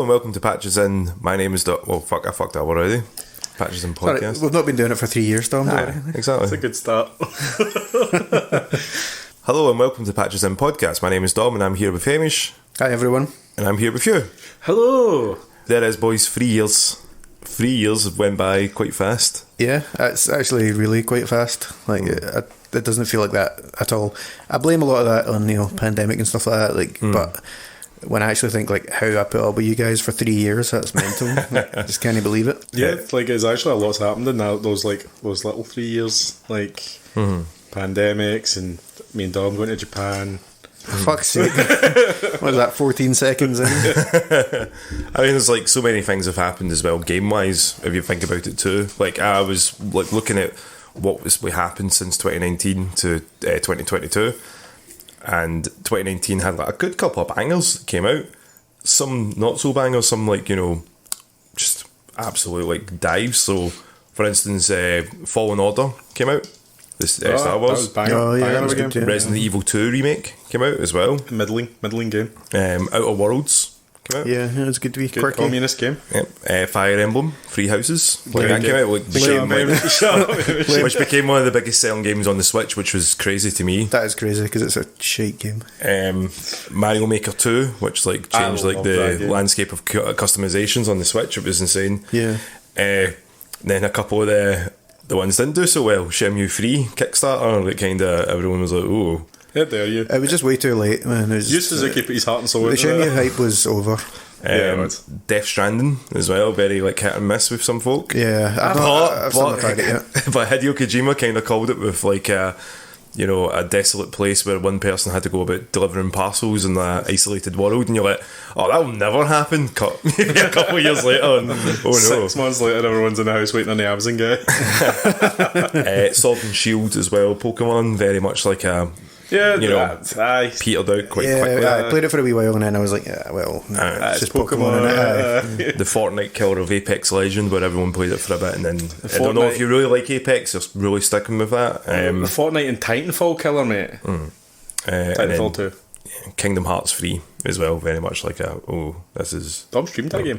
and welcome to Patches In. My name is I fucked that already. Patches In podcast. Sorry, we've not been doing it for 3 years, Dom. Exactly. That's a good start. Hello and welcome to Patches In podcast. My name is Dom and I'm here with Hamish. Hi, everyone. And I'm here with you. Hello. There is, boys, 3 years. 3 years went by quite fast. Yeah, it's actually really quite fast. It doesn't feel like that at all. I blame a lot of that on pandemic and stuff like that. But when I actually think how I put up with you guys for 3 years, that's mental. I just can't believe it. Yeah, it's actually a lot's happened in those little 3 years, pandemics and me and Dom going to Japan. For fuck's sake. What is that, 14 seconds in? I mean, there's so many things have happened as well, game-wise, if you think about it too. I was looking at what happened since 2019 to 2022, and 2019 had a good couple of bangers that came out. Some not so bangers, some just absolute dives. So, for instance, Fallen Order came out. Star Wars. That was good, yeah. Resident Evil 2 remake came out as well. Middling game. Outer Worlds came out. Yeah, it was good to be Good quirky. communist game. Yep. Fire Emblem, Three Houses. That came out, which became one of the biggest selling games on the Switch, which was crazy to me. That is crazy because it's a shite game. Mario Maker 2, which changed the landscape of customizations on the Switch. It was insane. Yeah. Then a couple of the ones didn't do so well. Shenmue 3 Kickstarter, everyone was like, ooh. How dare you? It was just way too late, man. Suzuki put his heart and soul the into Shenmue it. hype was over. Death Stranding as well, very hit and miss with some folk. Yeah, I've still not tried it yet. But Hideo Kojima kind of called it with a desolate place where one person had to go about delivering parcels in an isolated world, and you're like, oh, that will never happen. Maybe a couple of years later, and, oh no. 6 months later, everyone's in the house waiting on the Amazon guy. Sword and Shield as well, Pokemon, very much petered out quite quickly. I played it for a wee while and then I was like, it's just Pokemon. The Fortnite killer of Apex Legend, where everyone played it for a bit, and then I don't know if you really like Apex, just really sticking with that. The Fortnite and Titanfall killer, mate. Titanfall 2. Kingdom Hearts 3 as well, very much this is... Dom streamed that game.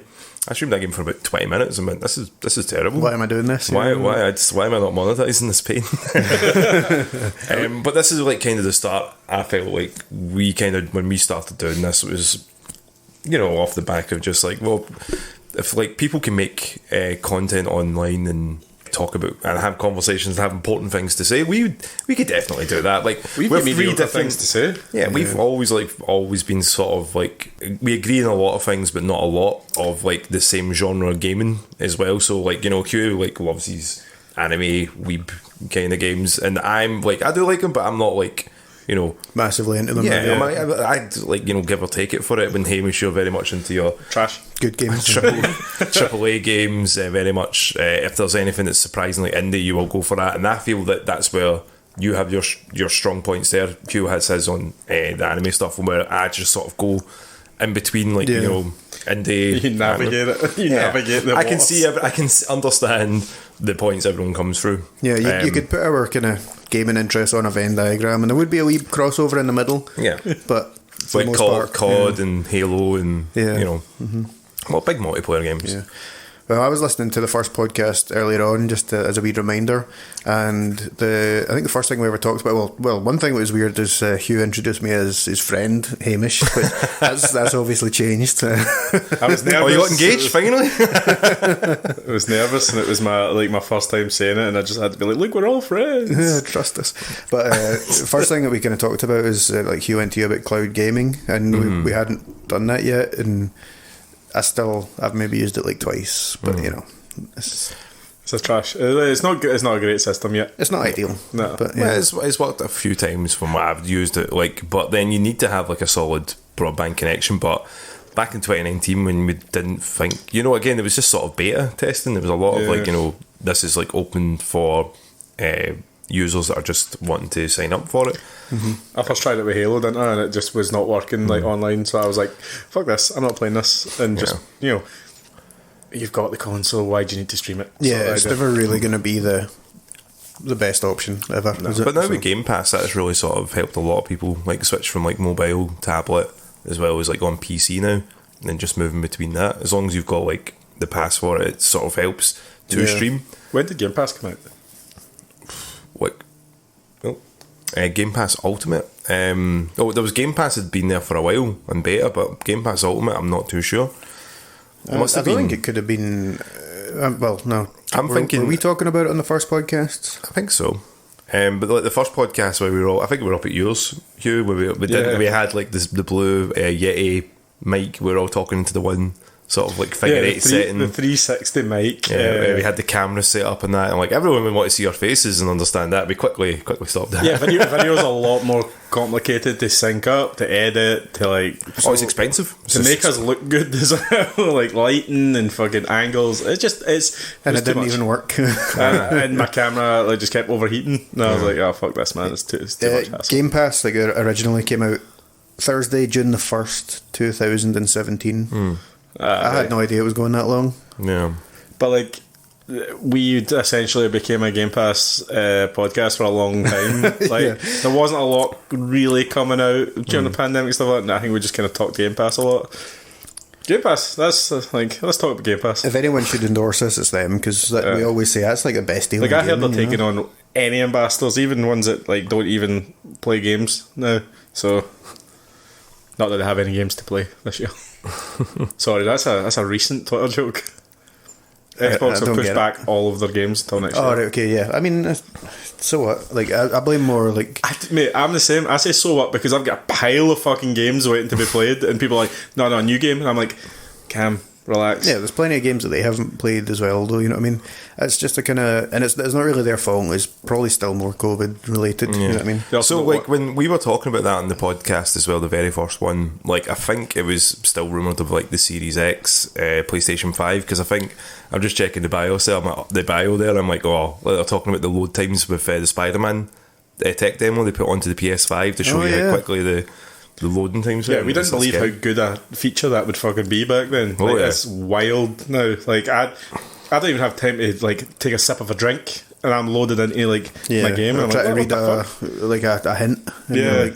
I streamed that game for about 20 minutes and went, this is terrible. Why am I doing this? Why am I not monetizing this pain? But this is kind of the start. I felt like we when we started doing this, it was off the back of just if people can make content online and talk about and have conversations and have important things to say, we could definitely do that. We've got three different things to say. Yeah, we've always been sort of we agree on a lot of things, but not a lot of the same genre of gaming as well. So Q loves these anime weeb kind of games, and I'm I do like them, but I'm not massively into them. Yeah, I'd give or take it for it. When Hamish, you're very much into your trash, good games, triple A games. Very much. If there's anything that's surprisingly indie, you will go for that. And I feel that's where you have your strong points there. Q has his on the anime stuff, and where I just sort of go in between, indie. You navigate it. Navigate the waters. I can understand the points everyone comes through. Yeah, you could put our kind of gaming interest on a Venn diagram, and there would be a wee crossover in the middle. Yeah, but for the most part, COD and Halo and big multiplayer games. Yeah. Well, I was listening to the first podcast earlier on, just as a wee reminder, and I think the first thing we ever talked about, well, one thing that was weird is Hugh introduced me as his friend Hamish, but that's obviously changed. I was nervous. Oh, you got engaged finally? I was nervous, and it was my first time saying it, and I just had to be look, we're all friends. Yeah, trust us. But the first thing that we kind of talked about is Hugh went to you about cloud gaming, and we hadn't done that yet, and I've maybe used it twice, but it's a trash. It's not good. It's not a great system yet. It's not ideal. No, but it's worked a few times from what I've used it. But then you need to have a solid broadband connection. But back in 2019, when we didn't think, again, it was just sort of beta testing. There was a lot of this is open for users that are just wanting to sign up for it. I first tried it with Halo, didn't I? And it just was not working online. So I was like, fuck this, I'm not playing this. And just, you've got the console, why do you need to stream it? Yeah, so it's never really going to be the best option ever. No. But now with Game Pass, that's really sort of helped a lot of people switch from mobile, tablet, as well as on PC now. and just moving between that. As long as you've got like the pass for it, it sort of helps to stream. When did Game Pass come out? Like, Game Pass Ultimate. There was Game Pass had been there for a while in beta, but Game Pass Ultimate, I'm not too sure. I don't think it could have been. Well, no. I'm thinking. Were we talking about it on the first podcast? I think so. But like the first podcast where we were all, I think we were up at yours, Hugh, where we had like the blue Yeti mic. We were all talking into the one sort of like figure eight setting, the 360 mic. Yeah, we had the camera set up and that, and like everyone would want to see our faces and understand that. We quickly stopped that. Yeah, video's a lot more complicated to sync up, to edit, to like. It's expensive to make us look good as well, like lighting and fucking angles. It didn't even work. and my camera like just kept overheating. And I was like, oh fuck this, man! It's too much hassle. Game Pass like originally came out Thursday, June the 1st, 2017. I had no idea it was going that long. Yeah, but like we essentially became a Game Pass podcast for a long time. Like there wasn't a lot really coming out during the pandemic stuff like that. And I think we just kind of talked Game Pass a lot. Game Pass, that's like, let's talk about Game Pass. If anyone should endorse us, it's them, because we always say that's like the best deal. Like I heard they're taking on any ambassadors, even ones that like don't even play games now. So not that they have any games to play this year. Sorry, that's a recent Twitter joke. Xbox have pushed back all of their games until next year. Oh, right, okay, yeah. I mean, so what? Like, I blame more, like... Mate, I'm the same. I say so what because I've got a pile of fucking games waiting to be played, and people are like, no, a new game. And I'm like, Cam, relax. Yeah, there's plenty of games that they haven't played as well, though, you know what I mean? It's just a kind of... And it's not really their fault. It's probably still more COVID-related, you know what I mean? So, like, when we were talking about that on the podcast as well, the very first one, like, I think it was still rumoured of, like, the Series X, PlayStation 5, because I think... I'm just checking the bio there. I'm like, oh, they're talking about the load times with the Spider-Man tech demo they put onto the PS5 to show you how quickly the loading times. Yeah, we didn't believe how good a feature that would fucking be back then. Like, it's wild now. Like I don't even have time to like take a sip of a drink, and I'm loaded into like my game. I'm trying to read a hint. Yeah.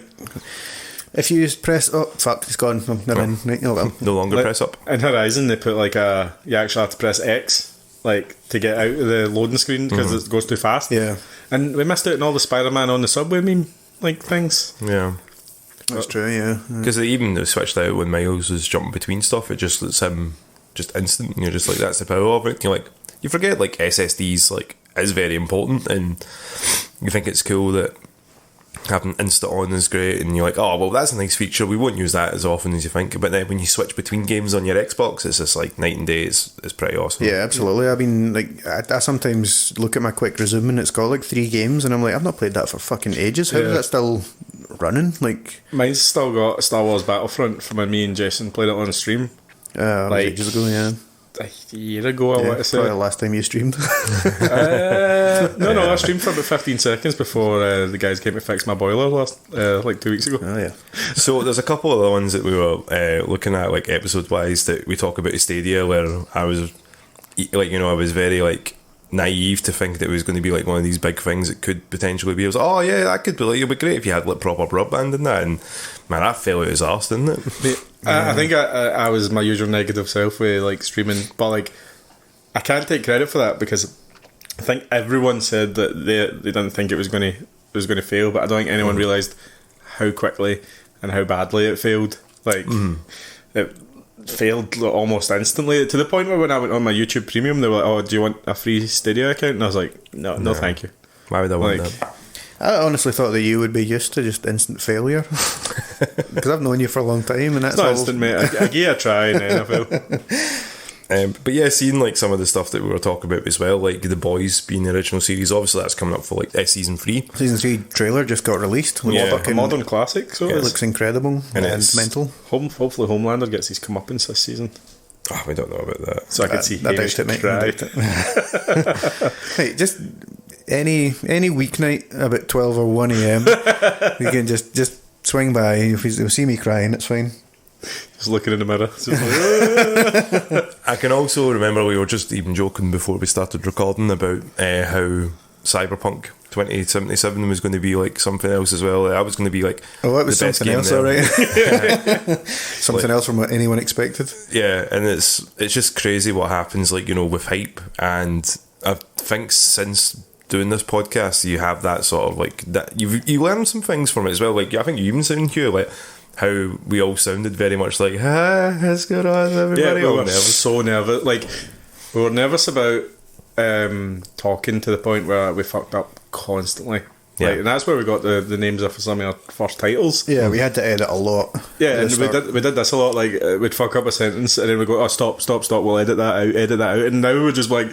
If you press it's gone. Never mind. Right, oh well. No longer press up. In Horizon, they put like you actually have to press X like to get out of the loading screen because it goes too fast. Yeah, and we missed out on all the Spider-Man on the subway meme like things. Yeah, that's true. Yeah, because they switched out when Miles was jumping between stuff. It just lets him just instant. You're just like, that's the power of it. You're like, you forget like SSDs like is very important, and you think it's cool that having Insta on is great, and you're like, oh well, that's a nice feature, we won't use that as often as you think. But then when you switch between games on your Xbox, it's just like night and day. It's pretty awesome. Yeah, absolutely. I mean, like I sometimes look at my quick resume and it's got like 3 games, and I'm like, I've not played that for fucking ages. How is that still running? Like, mine's still got Star Wars Battlefront from when me and Jason played it on stream like ages ago. Yeah, a year ago, I want to say. Probably the last time you streamed. No, I streamed for about 15 seconds before the guys came to fix my boiler like 2 weeks ago. Oh yeah. So there's a couple of the ones that we were looking at, like episode wise, that we talk about Stadia, where I was like, I was very like naive to think that it was going to be like one of these big things it could potentially be. I was like, oh yeah, that could be like, it'd be great if you had like proper broadband in that, and man, that fell out his arse, didn't it? I think I was my usual negative self with like streaming, but like I can't take credit for that because I think everyone said that they didn't think it was going to fail, but I don't think anyone realised how quickly and how badly it failed. Like it failed almost instantly, to the point where when I went on my YouTube Premium, they were like, "Oh, do you want a free Stadia account?" And I was like, "No, thank you." Why would I want that? I honestly thought that you would be used to just instant failure because I've known you for a long time, and that's not instant, mate. I gave it a try and then I failed. But yeah, seeing like some of the stuff that we were talking about as well, like The Boys being the original series, obviously that's coming up for like season 3. Season 3 trailer just got released. A modern classic, so it looks incredible and mental. Hopefully Homelander gets his comeuppance this season. Oh, we don't know about that. So I can see Hamish try. Hey, just any weeknight about 12 or 1 a.m. you can just swing by. If you see me crying, it's fine. Just looking in the mirror. I can also remember we were just even joking before we started recording about how Cyberpunk 2077 was going to be like something else as well. I was going to be like, oh, it was the best something game else, there. all right. Something else from what anyone expected. Yeah, and it's just crazy what happens, like, you know, with hype. And I think since doing this podcast, you have that sort of like that. You learn some things from it as well. Like, I think you even sound here like how we all sounded very much like, what's going on, everybody? Yeah, we all were nervous. so nervous. Like, we were nervous about talking to the point where we fucked up constantly. Yeah. Like, and that's where we got the names of some of our first titles. Yeah, we had to edit a lot. Yeah, and at the start. we did this a lot. Like, we'd fuck up a sentence and then we'd go, oh, stop, we'll edit that out. And now we're just like,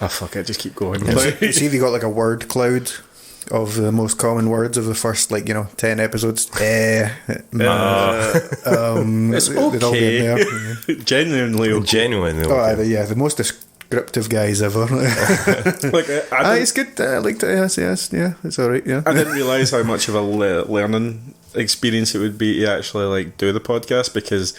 oh, fuck it, just keep going. Like, See if you got like a word cloud of the most common words of the first, like, 10 episodes. it's they'd all be in okay. there. Genuinely okay. Genuinely. Oh, okay. yeah, the most descriptive guys ever. Like, It's good. I liked it. Yes, yeah, it's all right. Yeah, I didn't realise how much of a learning experience it would be to actually like do the podcast, because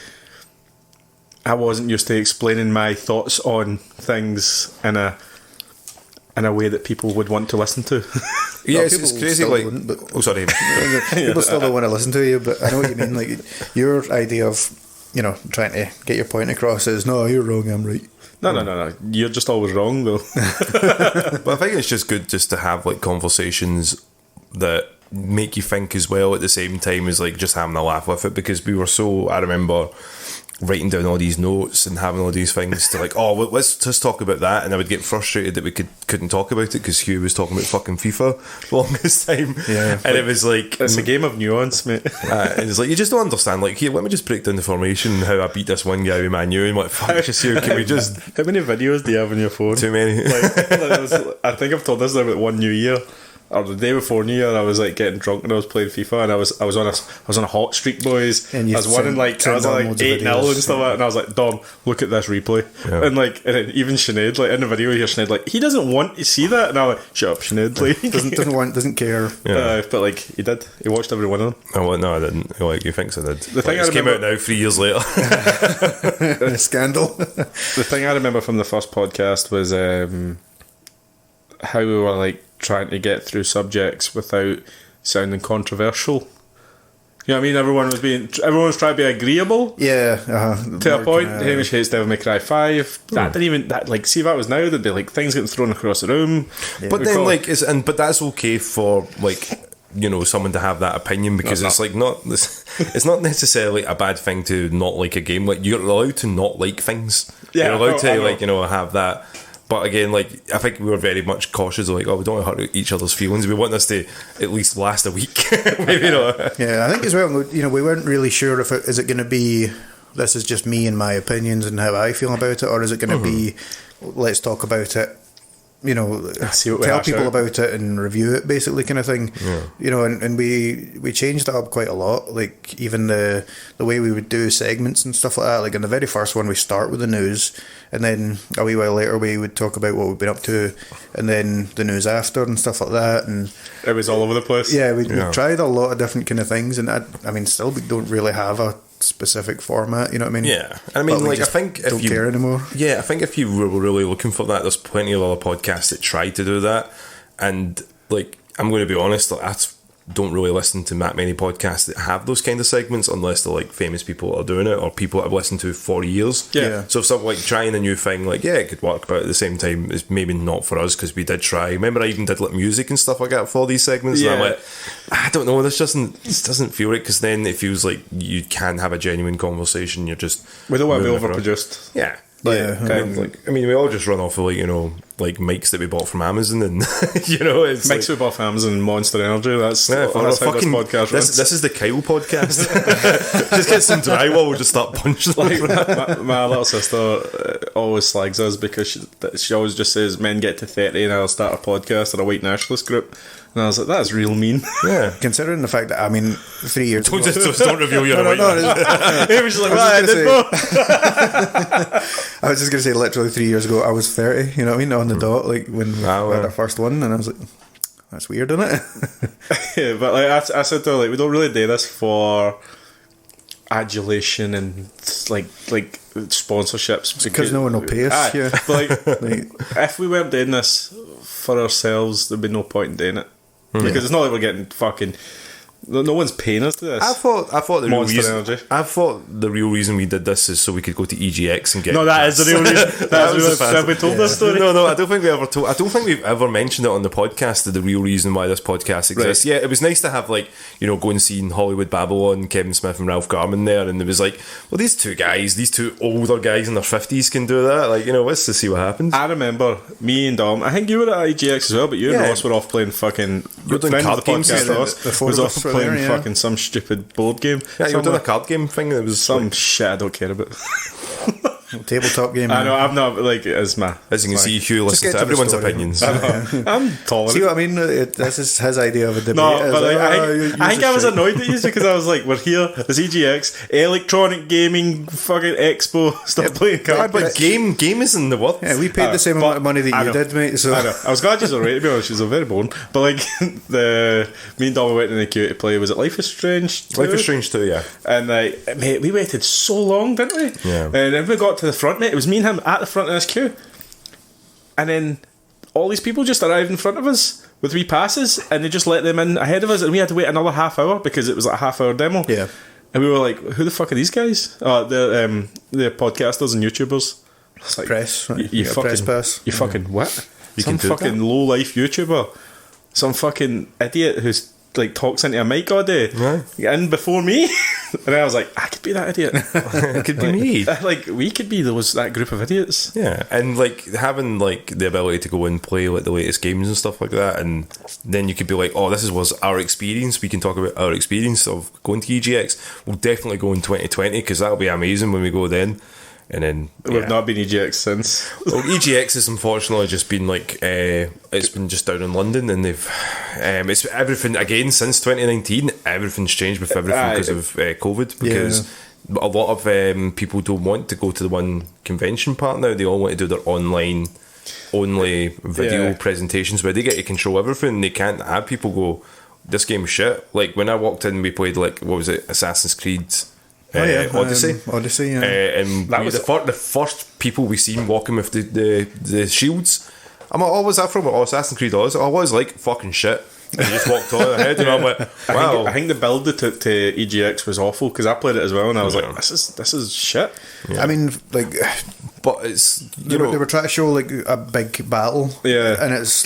I wasn't used to explaining my thoughts on things in a way that people would want to listen to. Yeah, Well, it's people crazy. still Like, wouldn't, but- oh, sorry. people still don't want to listen to you, but I know what you mean. Like, your idea of trying to get your point across is, no, you're wrong, I'm right. No. You're just always wrong, though. But I think it's just good just to have like conversations that make you think as well at the same time as like just having a laugh with it, because we were so, I remember writing down all these notes and having all these things to like, oh, let's just talk about that, and I would get frustrated that we couldn't talk about it because Hugh was talking about fucking FIFA for the longest time. Yeah, and it was like, It's a game of nuance, mate. and it's like, you just don't understand, like, here, let me just break down the formation and how I beat this one guy with Man U, and like, fuck, just here, can we just, How many videos do you have on your phone? too many. I think I've told this about one New Year, or the day before New Year. I was like getting drunk and I was playing FIFA, and I was on a hot streak, boys. And you I was winning like sent down like loads of 8-0 videos. and stuff like that, and I was like, Dom, look at this replay. Yeah. And then even Sinead, like in the video, you hear Sinead like, he doesn't want to see that, and I'm like, shut up, Sinead, like, doesn't care. Yeah. but like he did. He watched every one of them. Oh, well, no, I didn't. Like, you think I did. The thing Like, I it came out remember- now 3 years later. Scandal. The thing I remember from the first podcast was how we were like trying to get through subjects without sounding controversial. You know what I mean? Everyone was trying to be agreeable Yeah, to a point. Hamish hates Devil May Cry 5. That didn't even see if that was now, there'd be like things getting thrown across the room. But then, like, but that's okay for like, someone to have that opinion, because it's like it's not necessarily a bad thing to not like a game. Like, you're allowed to not like things. Yeah, you're allowed I to know. like have that. But again, like, I think we were very much cautious of like, oh, we don't want to hurt each other's feelings. We want this to at least last a week. Maybe not. Yeah, I think as well, we weren't really sure if is it going to be, this is just me and my opinions and how I feel about it, or is it going to be, let's talk about it, See what we tell hash people out. about it and review it, basically, kind of thing. Yeah. And we changed it up quite a lot. Like, even the way we would do segments and stuff like that. Like, in the very first one, we start with the news, and then a wee while later we would talk about what we've been up to, and then the news after and stuff like that. And It was all over the place. yeah, we Yeah. tried a lot of different kind of things, and I mean, still we don't really have a specific format. You know what I mean? Yeah, I mean, But we like, I just think if don't you care anymore. Yeah, I think if you were really looking for that, there's plenty of other podcasts that try to do that. And like, I'm going to be honest, like, don't really listen to that many podcasts that have those kind of segments, unless they're like famous people that are doing it, or people that I've listened to for years. Yeah. So if something like trying a new thing, like, yeah, it could work, but at the same time, it's maybe not for us, because we did try. Remember, I even did like music and stuff like that for these segments, and I'm Yeah. like, I don't know, this doesn't feel right, because then it feels like you can have a genuine conversation. You're just We don't want to be moving it around. overproduced. Yeah. Yeah, I mean, we all just run off of like mics that we bought from Amazon, and it's Mix with off Amazon and Monster Energy. That's yeah, how this podcast runs. this is the Kyle podcast. Just get some drywall, we'll just start punching. my little sister always slags us because she always just says men get to 30 and I'll start a podcast or a white nationalist group, and I was like, that's real mean. Yeah. Considering the fact that, I mean, 3 years ago. Just don't reveal your No, It was like, I was I did gonna both. I was just going to say, literally 3 years ago, I was 30, you know what I mean, on the dot, like when we Wow, had yeah. our first one, and I was like, that's weird, isn't it? Yeah, but like I said to her, like, we don't really do this for adulation and like sponsorships Because no one will pay us. Aye, Yeah. but like, Like, if we weren't doing this for ourselves, there'd be no point in doing it. Because it's not like we're getting fucking... No one's paying us to this. I thought the real Monster reason. Energy. I thought the real reason we did this is so we could go to EGX and get. No, that is the real reason. Have we told this story? No, I don't think we ever told. I don't think we've ever mentioned it on the podcast. The real reason why this podcast exists. Right. Yeah, it was nice to have go and see Hollywood Babylon, Kevin Smith and Ralph Garman there, and it was like, well, these two older guys in their 50s can do that. Let's just see what happens. I remember me and Dom. I think you were at EGX as well, but you and Ross were off playing fucking. You're doing friend card of the games, podcast, yeah, Ross, the four was of off us were playing there, fucking some stupid board game. Yeah, you were doing a card game thing. That was some shit I don't care about. Tabletop game. I know, I'm not as my. As you can see, Hugh listens to get to the everyone's story. opinions. I'm tolerant. See what I mean? This is his idea of a debate. No, but I think I was shit. annoyed at you because I was like, we're here, there's EGX, electronic gaming fucking expo, stop playing cards. But game is in the word. Yeah, we paid the same amount of money I that you know. did, mate. So I know. I was glad you were right, to be honest, she was very boring. But me and Dom went in the queue to play, was it Life is Strange 2? Life is Strange 2, yeah. And mate, we waited so long, didn't we? Yeah. And then we got to the front, mate, it was me and him at the front of this queue. And then all these people just arrived in front of us with wee passes, and they just let them in ahead of us, and we had to wait another half hour because it was like a half hour demo. Yeah. And we were like, who the fuck are these guys? Oh, they're podcasters and YouTubers. It's like, press, right? You Get a fucking press pass. You fucking what? You Some can do fucking that? low life YouTuber. Some fucking idiot who's talks into a mic all day. Right. And before me. And I was like, I could be that idiot. It could be me. We could be that group of idiots. Yeah, and having the ability to go and play the latest games and stuff like that, and then you could be like, oh, this was our experience. We can talk about our experience of going to EGX. We'll definitely go in 2020 because that'll be amazing when we go then. And then We've not been EGX since. Well, EGX has unfortunately just been it's been just down in London, and they've it's everything again since 2019. Everything's changed with everything because of COVID. Because a lot of people don't want to go to the one convention part now. They all want to do their online only video presentations where they get to control everything. They can't have people go, this game's shit. Like when I walked in, we played what was it, Assassin's Creed. Odyssey. Odyssey, yeah. And That we, was the first people we seen walking with the shields. I'm like, oh, was that from Assassin's Creed Odyssey? I was like, fucking shit. And he just walked on ahead, and I'm like, wow. I think the build they took to EGX was awful because I played it as well, and I was like, this is shit. I mean, But it's they were trying to show a big battle, and it's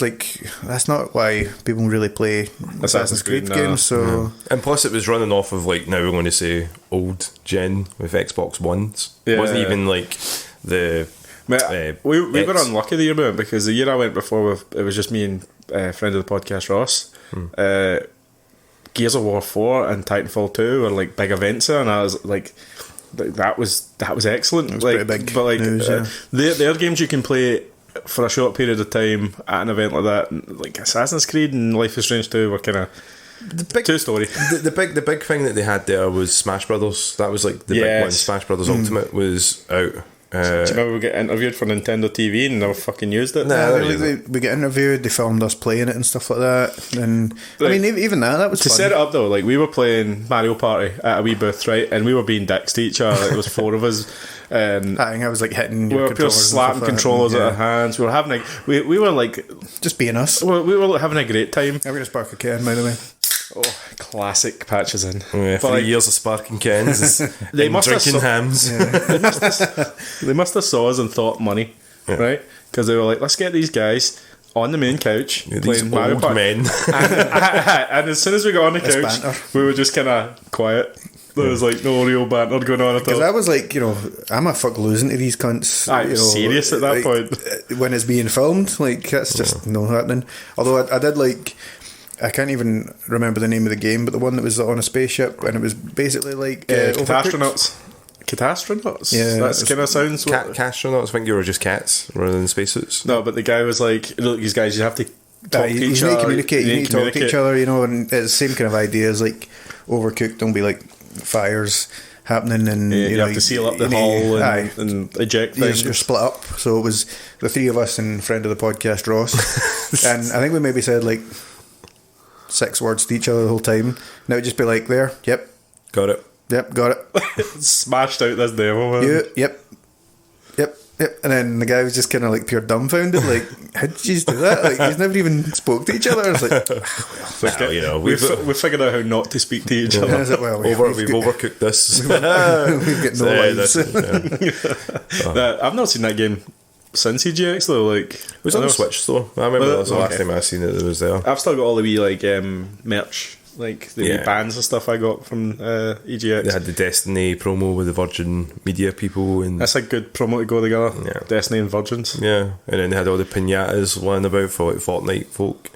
that's not why people really play Assassin's Creed games. So, and plus it was running off of now we're going to say old gen with Xbox Ones. It wasn't even the. We were unlucky the year we went because the year I went before it was just me and friend of the podcast Ross. Gears of War 4 and Titanfall 2 were big events there, and I was like, that was excellent. It was pretty big, but news, there are games you can play for a short period of time at an event like that. Like Assassin's Creed and Life is Strange 2 were kind of two story. The big thing that they had there was Smash Brothers. That was the big one. Smash Brothers Ultimate was out. Do you remember we got interviewed for Nintendo TV and never fucking used it? we get interviewed. They filmed us playing it and stuff like that. And I mean, even that was to fun. set it up though. We were playing Mario Party at a wee booth, right? And we were being dicks to each other. There was four of us, and I think I was hitting. We were pure slapping controllers out of hands. We were having we were just being us. We were having a great time. I'm gonna spark a can, by the way. Oh, classic Patches in. Yeah, 3 years of sparking cans. They must drinking have hams. They must have saw us and thought money, right? Because they were like, let's get these guys on the main couch playing Mario old Party. men. and as soon as we got on the couch, banter. we were just kind of quiet. There was no real banter going on at all. Because I was I'm a fuck losing to these cunts. I'm serious at that point. When it's being filmed, that's just not happening. Although I did I can't even remember the name of the game, but the one that was on a spaceship, and it was basically Catastronauts. Catastronauts? Yeah. That kind of sounds... Castronauts, I think you were just cats rather than spacesuits. No, but the guy was like, look, these guys, you have to talk to each other. Communicate. You need to talk to each other, and it's the same kind of ideas, Overcooked, don't be fires happening, and you have to seal up the hull and eject things. You're split up. So it was the three of us and friend of the podcast, Ross. And I think we maybe said 6 words to each other the whole time. And it would just be there, yep. Got it. Yep, got it. Smashed out this demo, man. Yep. Yep, and then the guy was just kind of like pure dumbfounded, like, how did you do that? Like, he's never even spoke to each other. It's like, Well, you know, We've figured out how not to speak to each other. I was like, well, we've overcooked this. we've got no lives. I've not seen that game since EGX though. Like, It was on the Switch though. I remember that was the last time I seen it was there. I've still got all the wee like merch, like the wee bands and stuff I got from EGX. They had the Destiny promo with the Virgin Media people, and That's a good promo to go together. Yeah. Destiny and Virgins. yeah, and then they had all the pinatas lying about for like Fortnite folk.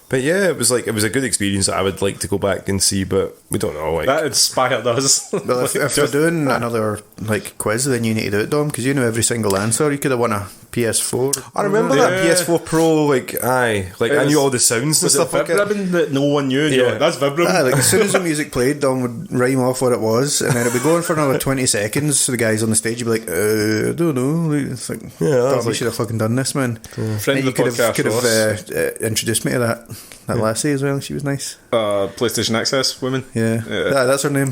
But yeah, it was a good experience that I would like to go back and see, but we don't know. Like, That inspired us. Well, if we're doing another like quiz, then you need to do it, Dom, because you know every single answer. You could have won a PS4. I remember that PS4 Pro, I knew all the sounds and Was it stuff like Vib that. Ribbon that no one knew? And you're Yeah. like, that's Vib Ribbon. Like as soon as the music played, Dom would rhyme off what it was, and then it'd be going for another 20 seconds. So the guys on the stage would be like, I don't know. Like, it's like, Yeah, that Dom, was you like- should have fucking done this, man. Friend And of you the podcast, could Ross. have introduced me to that lassie as well. She was nice. PlayStation Access women. Yeah, that's her name.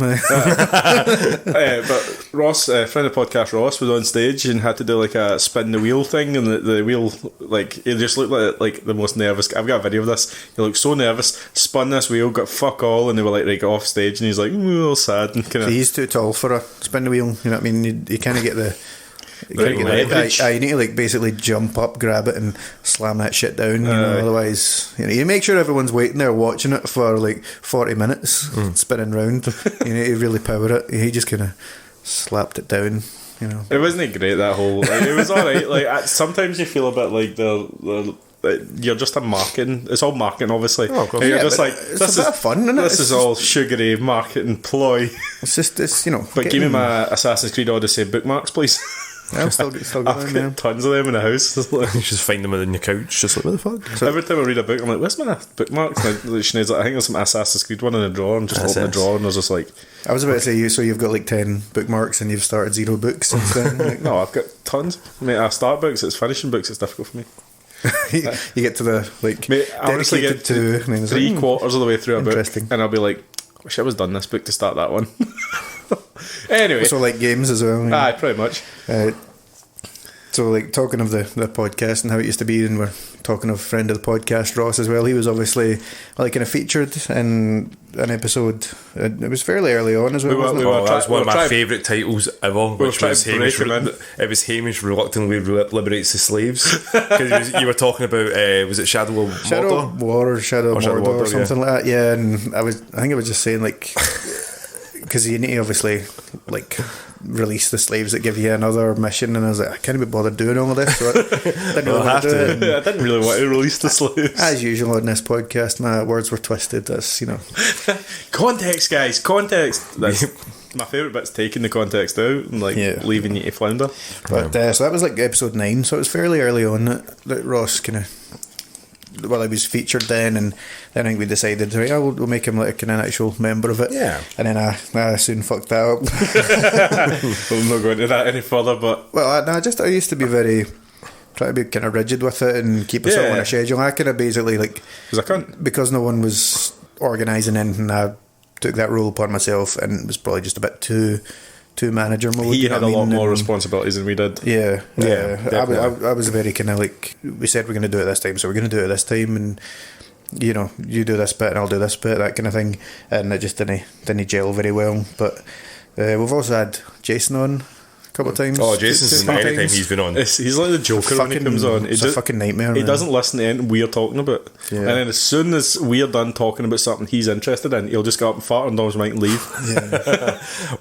But Ross, friend of the podcast, Ross was on stage and had to do like a spin the wheel thing, and the wheel, like, he just looked like the most nervous. I've got a video of this. He looked so nervous, spun this wheel, got fuck all, and they were like right off stage, and he's like, all sad and kind of. He's too tall for a spin the wheel. You know what I mean? You kind of get the. You, Right, kinda get leverage. you need to like basically jump up, grab it, and slam that shit down. You know, otherwise, you make sure everyone's waiting there watching it for like 40 minutes, spinning round. You need to really power it. He just kind of slapped it down. You know, It wasn't great, that whole. Like, it was alright. Like, sometimes you feel a bit like you're just a marketing. It's all marketing, obviously. Oh, of course. And you're Yeah, just but like, it's this a is bit of fun, isn't it? This It's is all sugary marketing ploy. it's just it's you know. But give me my Assassin's Creed Odyssey bookmarks, please. I'll still I've going, got yeah. tons of them in the house. It's like- You just find them within your couch, just like, what the fuck? So every time I read a book, I'm like, where's my bookmarks? And Sinead's like, I think there's some Assassin's Creed one in the drawer. And just open the drawer, and I was just like, I was about to say so you've got like 10 bookmarks and you've started 0 books since then. Like, no, I've got tons. Mate, I start books, it's finishing books, it's difficult for me. you get to the like Mate, I honestly dedicated get to and then it's like, 3/4 of the way through a book, Interesting. and I'll be like, wish I was done this book to start that one. Anyway, so like games as well. You know. aye, pretty much. So, like, talking of the podcast and how it used to be, and we're talking of friend of the podcast, Ross, as well. He was obviously, like, kind of featured in an episode. It was fairly early on as well, We were- wasn't we it? were Oh, that's one of we'll my try- favourite titles ever, which try was to Hamish. break him in. It was Hamish reluctantly liberates the slaves because you were talking about was it Shadow of Shadow Mordor? of War or Shadow of Shadow of Mordor or Mordor, something like that. Yeah, and I think I was just saying, like, because you need to obviously, like, release the slaves that give you another mission, and I was like, I can't be bothered doing all of this, so I didn't really want to do it. I didn't really want to release the slaves. As usual on this podcast, my words were twisted. That's, you know, Context, guys, context. That's my favourite bit's taking the context out and like Yeah. leaving you to flounder. but so that was like episode 9, so it was fairly early on that Ross kind of, well, he was featured then, and then I think we decided, right, we'll make him like an actual member of it. Yeah. And then I soon fucked that up. I'm not going into that any further, but Well, I used to be very, try to be kind of rigid with it and keep us all on Yeah. a schedule. I kind of basically, like, because I can't. because no one was organising anything, I took that role upon myself, and it was probably just a bit too manager mode. He you know had what a I lot mean? more And- responsibilities than we did. Yeah, Yeah, definitely. I was very kind of like, we said we're going to do it this time, so we're going to do it this time, and you know, you do this bit and I'll do this bit, that kind of thing, and it just didn't gel very well. But we've also had Jason on a couple of times. Oh, Jason's Two anytime times. he's been on. He's like the Joker when he comes on. It's a fucking nightmare. He man. doesn't listen to anything we're talking about. Yeah. And then as soon as we're done talking about something he's interested in, he'll just go up and fart on Dom's mic and leave.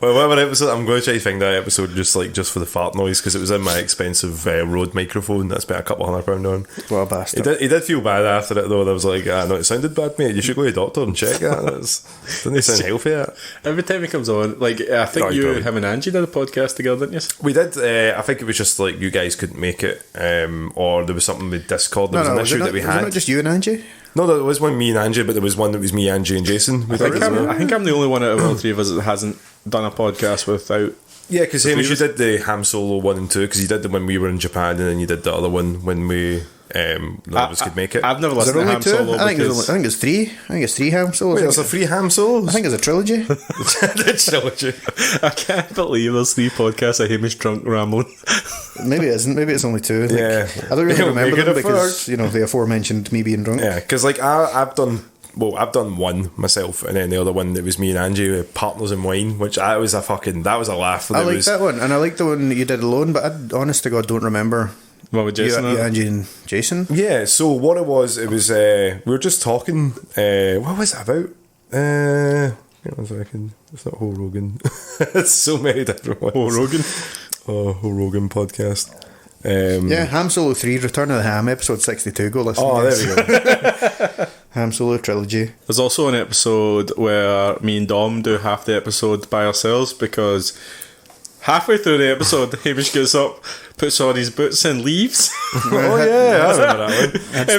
Well, whatever episode, I'm going to try to find that episode just for the fart noise because it was in my expensive Rode microphone that I spent £200 on. What a bastard. He did feel bad after it though. I was like, no, it sounded bad, mate. You should go to the doctor and check that. Doesn't sound healthy. That. Every time he comes on, like, I think Oh, you, brilliant. him and Angie did a podcast together, didn't you? We did. I think it was just like you guys couldn't make it, or there was something with Discord. There was an issue that we was it had. not just you and Angie? No, there was one me and Angie, but there was one that was me, Angie, and Jason. I think I'm the only one out of all three of us that hasn't done a podcast without Yeah, because Hamish, you did the Ham Solo 1 and 2, because you did the when we were in Japan, and then you did the other one when we none of us could make it. I've never Is there listened to only Ham two? Solo. I think it's three. I think it's three Ham Solos. Wait, there's a 3 Ham Solos? I think it's a trilogy. The trilogy. I can't believe there's 3 podcasts of Hamish drunk rambling. Maybe it isn't. Maybe it's only 2. Like, Yeah. I don't really You'll remember make it them a because the aforementioned me being drunk. Yeah, because like I've done one myself, and then the other one, it was me and Angie, Partners in Wine, which that was a laugh. I like that one, and I like the one that you did alone, but I honest to God don't remember. What with Jason? You, Angie and Jason? Yeah, so what it was we were just talking, what was it about? Hang on a second, it's not Ho Rogan. It's so many different ones. Ho Rogan? Oh, Ho Rogan podcast. Yeah, Ham Solo 3, Return of the Ham, episode 62, go listen. Oh, there we go. Ham Solo trilogy. There's also an episode where me and Dom do half the episode by ourselves because halfway through the episode, Hamish gets up, puts on his boots and leaves. Oh yeah, I remember that one.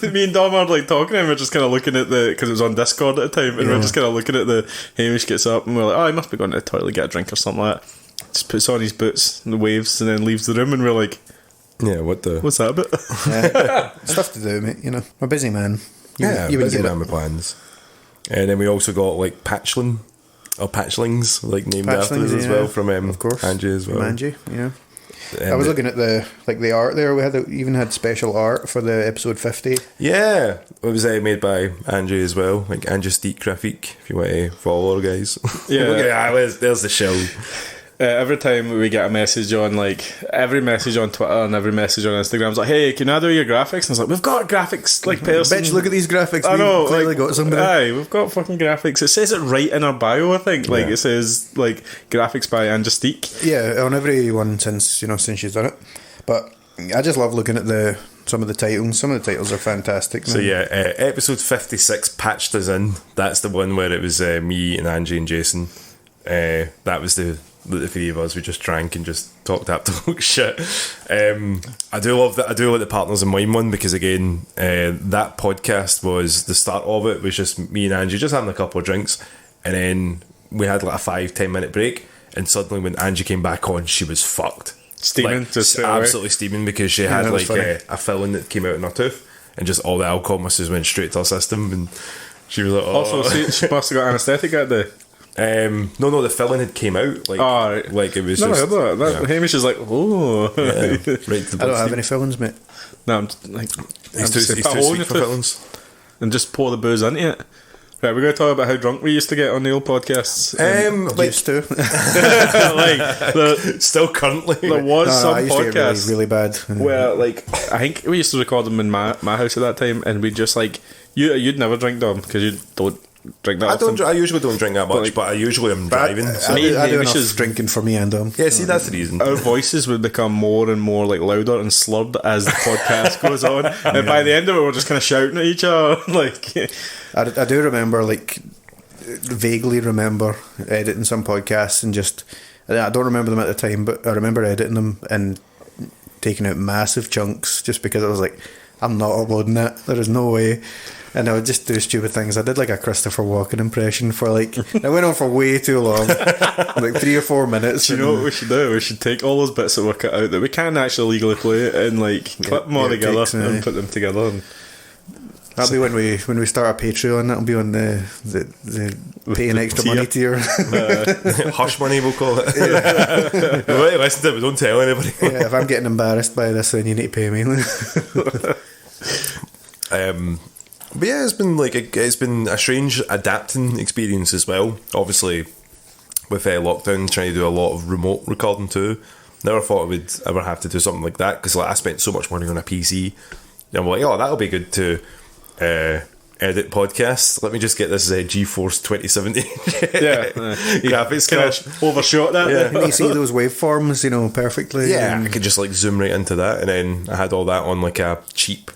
And me and Dom are like talking, and we're just kind of looking at because it was on Discord at the time, and we're just kind of looking at the Hamish gets up, and we're like, oh, he must be going to the toilet, get a drink or something like that. Just puts on his boots and waves, and then leaves the room, and we're like, yeah, what's that about? Yeah. Stuff to do, mate. I'm a busy man. You wouldn't busy get man it. with plans. And then we also got like Patchlings, like named after us as well, from of course, Angie as well. From Angie, I was looking at the art there. We even had special art for the episode 50. Yeah, it was made by Angie as well, like Angie Steak Graphic, if you want to follow her, guys. Yeah. There's the show. Every time we get a message on, every message on Twitter and every message on Instagram is like, hey, can I do your graphics? And it's like, we've got graphics, person. Bitch, look at these graphics. I know, We've clearly got somebody. Aye, we've got fucking graphics. It says it right in our bio, I think. It says, graphics by Angistique. Yeah, on every one since she's done it. But I just love looking at some of the titles. Some of the titles are fantastic. So yeah, episode 56, Patched Us In. That's the one where it was me and Angie and Jason. That was the 3 of us. We just drank and just talked absolute shit. I do love that. I do like the Partners in Wine one because again, that podcast was the start of it. Was just me and Angie just having a couple of drinks, and then we had like a 5-10 minute break, and suddenly when Angie came back on, she was fucked, steaming, just absolutely steaming because she had a filling that came out in her tooth, and just all the alcohol must have went straight to her system, and she was like, oh. Also, she must have got anaesthetic that day. No, the filling had came out. Right. Like it was. No, just, I heard that. yeah. Hamish is like, oh. Yeah, right to the I don't have any fillings, mate. No, He's too sweet for fillings. And just pour the booze into it. Right, we're going to talk about how drunk we used to get on the old podcasts. Used to. Still currently. There was some I used to get podcasts really bad. where, I think we used to record them in my house at that time, and we just you'd never drink them because you don't drink that often. I usually don't drink that much, but I usually am driving. I do Hamish enough is drinking for me and Yeah, see, that's the reason. Our voices would become more and more louder and slurred as the podcast goes on, and by the end of it, we're just kind of shouting at each other. I do remember, vaguely remember editing some podcasts and I don't remember them at the time, but I remember editing them and taking out massive chunks just because I was like, I'm not uploading that. There is no way. And I would just do stupid things. I did a Christopher Walken impression for it went on for way too long, 3 or 4 minutes. You know what we should do? We should take all those bits that were cut out that we can actually legally play and clip them all together and put them together. And that'll be when we start our Patreon. That'll be on the paying extra money tier. Hush money, we'll call it. Yeah. Right, listen to it, but don't tell anybody. Yeah, if I'm getting embarrassed by this, then you need to pay me. But yeah, it's been a strange adapting experience as well. Obviously, with lockdown, trying to do a lot of remote recording too. Never thought I would ever have to do something like that because I spent so much money on a PC. And I'm like, oh, that'll be good to edit podcasts. Let me just get this GeForce 2070 graphics card. Overshot that. Yeah. You see those waveforms, perfectly. Yeah, I could just zoom right into that, and then I had all that on a cheap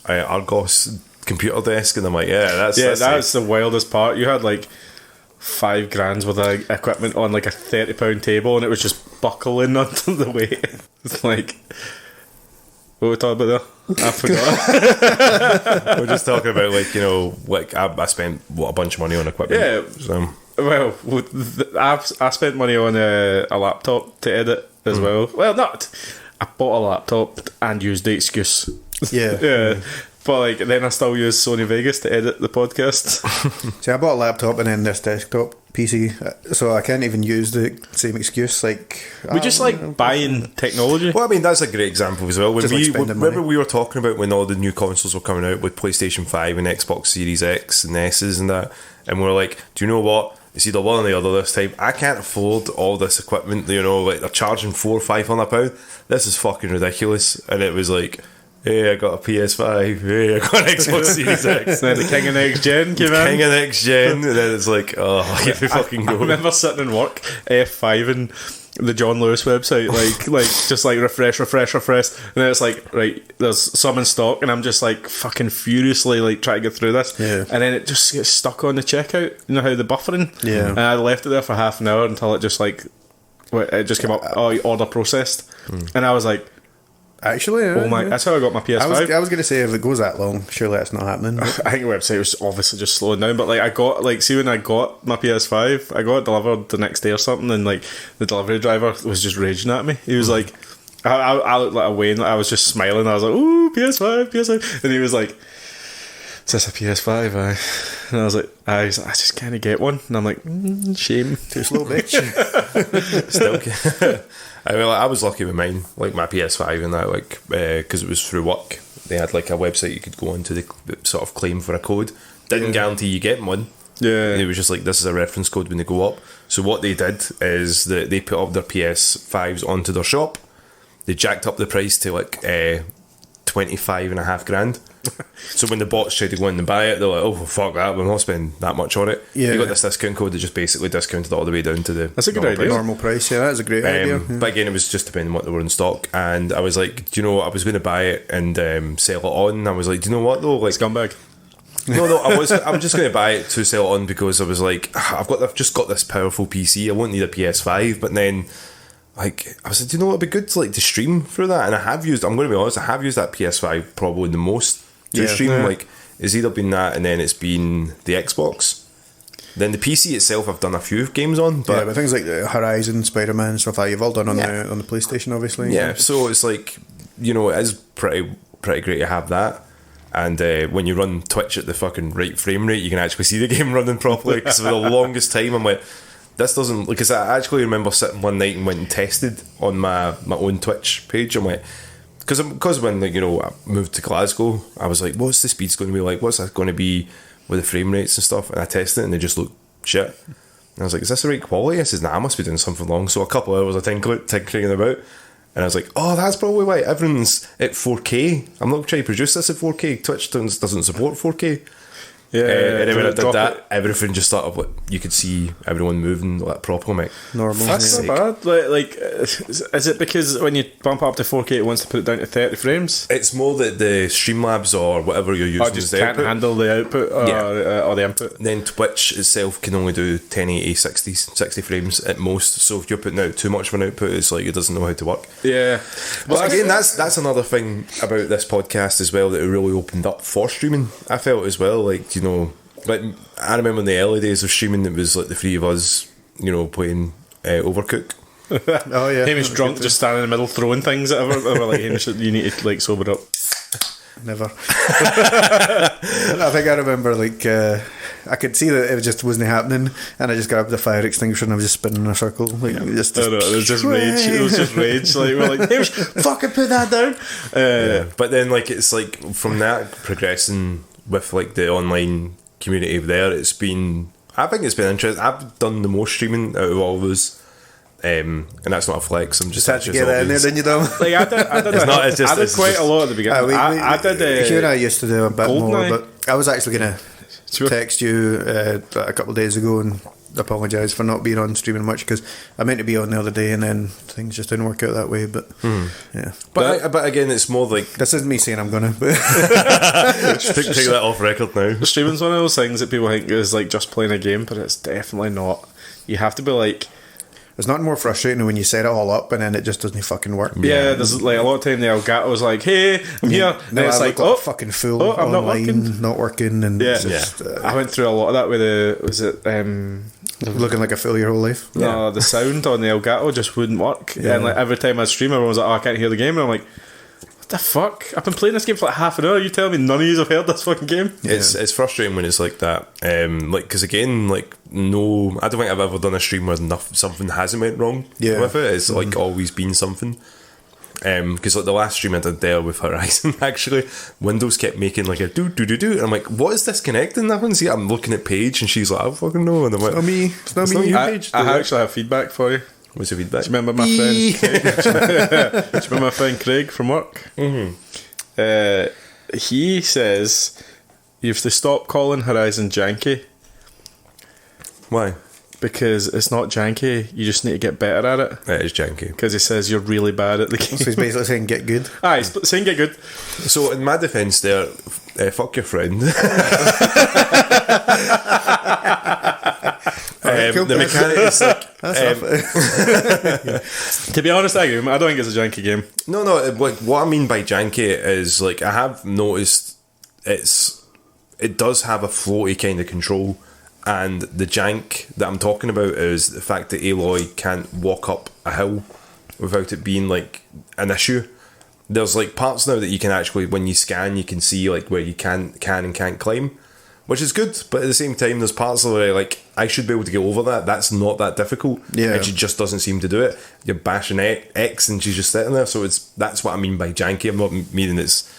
Argos computer desk, and I'm like, that's the wildest part. You had $5,000 worth of equipment on a £30 table, and it was just buckling under the weight. It's what were we talking about there? I forgot. We're just talking about I spent a bunch of money on equipment. Yeah. So Well, I spent money on a laptop to edit as well. Well, not. I bought a laptop and used the excuse. Yeah. Yeah. But like, then I still use Sony Vegas to edit the podcast. See, I bought a laptop and then this desktop PC, so I can't even use the same excuse. Like, We just like buying technology. Well, I mean, that's a great example as well. When Just like spending remember money. we were talking about when all the new consoles were coming out with PlayStation 5 and Xbox Series X and S's and that, and we were like, do you know what? It's either one or the other this time. I can't afford all this equipment, you know, like they're charging £400-500. This is fucking ridiculous. And it was like, hey, I got a PS5, hey, I got an Xbox Series X. And then the King of Next Gen came in. King of Next Gen, and then it's like, oh, here we fucking I go. remember sitting in work, F5 and the John Lewis website, like just like refresh, and then it's like, right, there's some in stock, and I'm just like fucking furiously like trying to get through this, Yeah. and then it just gets stuck on the checkout. You know how the buffering, Yeah. And I left it there for half an hour until it just like, it just came up, order processed, and I was like, actually, oh my, that's how I got my PS5. I was going to say, if it goes that long, surely that's not happening. I think the website was obviously just slowing down, but like I got, like, see when I got my PS5, I got it delivered the next day or something, and like the delivery driver was just raging at me. He was like, I looked like a Wayne, I was just smiling, I was like, ooh, PS5, and he was like, is this a PS5? Aye. And I was like, I just can't get one, and I'm like, shame. Too slow, bitch. Still, I was lucky with mine, like my PS5 and that, like because it was through work. They had like a website you could go on to the sort of claim for a code. Didn't guarantee you getting one. Yeah. And it was just like, this is a reference code when they go up. So what they did is that they put up their PS5s onto their shop. They jacked up the price to like 25.5 grand. So when the bots tried to go in and buy it, they're like, oh, well, fuck that, we're not spending that much on it. Yeah. You got this discount code that just basically discounted it all the way down to the That's a good normal idea. price. Normal price, yeah, that's a great idea. Yeah. But again, it was just depending on what they were in stock. And I was like, do you know what? I was going to buy it and sell it on. And I was like, do you know what though? Like, Scumbag. no, I'm just going to buy it to sell it on because I was like, I've just got this powerful PC. I won't need a PS5. But then, like, I was like, do you know what would be good to stream through that? And I'm going to be honest, I have used that PS5 probably the most to stream. Yeah. Like, it's either been that and then it's been the Xbox. Then the PC itself, I've done a few games on, But things like Horizon, Spider-Man, stuff like that, you've all done on Yeah. on the PlayStation, obviously. yeah. So it's like, you know, it is pretty great to have that. And when you run Twitch at the fucking right frame rate, you can actually see the game running properly. Because for the longest time, I'm like, this doesn't. Because I actually remember sitting one night and went and tested on my own Twitch page. I'm like, because when, like, you know, I moved to Glasgow, I was like, what's the speeds going to be like? What's that going to be with the frame rates and stuff? And I tested it and they just look shit. And I was like, is this the right quality? I said, nah, I must be doing something wrong. So a couple of hours of tinkering about. And I was like, oh, that's probably why everyone's at 4K. I'm not trying to produce this at 4K. Twitch doesn't support 4K. Yeah. And then when I did drop that, it. everything just started, like, you could see everyone moving like proper, mate. Normal. That's Fuck's not bad. Like, is it because when you bump up to 4K, it wants to put it down to 30 frames? It's more that the Streamlabs or whatever you're using Or as just the can't output. handle the output or, Yeah. or the input? Then Twitch itself can only do 1080 60 frames at most. So if you're putting out too much of an output, it's like it doesn't know how to work. Yeah. But again, that's another thing about this podcast as well that it really opened up for streaming. I felt as well, like, you know, like I remember in the early days of streaming, it was like the three of us, you know, playing Overcooked. Oh, yeah. Hamish drunk, just standing in the middle throwing things at her. We're like, Hamish, you need to like sober up. Never. I think I remember, like, I could see that it just wasn't happening, and I just grabbed the fire extinguisher and I was just spinning in a circle. Like, just, I know, it was just rage. It was just rage. Like, we're like, Hamish, fucking put that down. But then, like, it's like from that progressing with like the online community there, I think it's been interesting. I've done the most streaming out of all of us, and that's not a flex. I'm just had to get that in there, didn't you, Dom? Like, I did quite a lot at the beginning. I did. you and I used to do a bit more, GoldenEye. but I was actually going to text you a couple of days ago and apologise for not being on streaming much, because I meant to be on the other day and then things just didn't work out that way. But yeah, But again, it's more like this isn't me saying I'm gonna. But take that off record now. Streaming's one of those things that people think is like just playing a game, but it's definitely not. You have to be like, there's nothing more frustrating than when you set it all up and then it just doesn't fucking work. yeah, there's like a lot of time the Elgato's like, hey, I'm here. And No, it's I like, look like oh, a fucking fool. I'm not online, working. not working, and Yeah. it's just, I went through a lot of that with Looking like a fool your whole life. No, the sound on the Elgato just wouldn't work. Yeah. And like every time I stream, everyone was like, "Oh, I can't hear the game," and I'm like, "What the fuck? I've been playing this game for like half an hour. You telling me none of you have heard this fucking game?" It's frustrating when it's like that. Like, because again, like, no, I don't think I've ever done a stream where something hasn't went wrong with it. It's like always been something. Because like the last stream I did there with Horizon, actually, Windows kept making like a do do do do, and I'm like, what is disconnecting? That one, see, I'm looking at Paige, and she's like, I fucking know, and I'm like, It's not me. you, Paige. I actually have feedback for you. What's the feedback? Do you remember my friend Craig? Do you remember my friend Craig from work? He says you have to stop calling Horizon janky. Why? Because it's not janky, you just need to get better at it. It is janky. Because he says you're really bad at the game. So he's basically saying get good. He's saying get good. So in my defence there, fuck your friend. Cool. The mechanic is like To be honest, I don't think it's a janky game. no, like, what I mean by janky is like I have noticed it does have a floaty kind of control, and the jank that I'm talking about is the fact that Aloy can't walk up a hill without it being like an issue. There's like parts now that you can actually, when you scan, you can see like where you can and can't climb, which is good. But at the same time, there's parts where like I should be able to get over that. That's not that difficult. Yeah. And she just doesn't seem to do it. You're bashing X and she's just sitting there. So that's what I mean by janky. I'm not meaning it's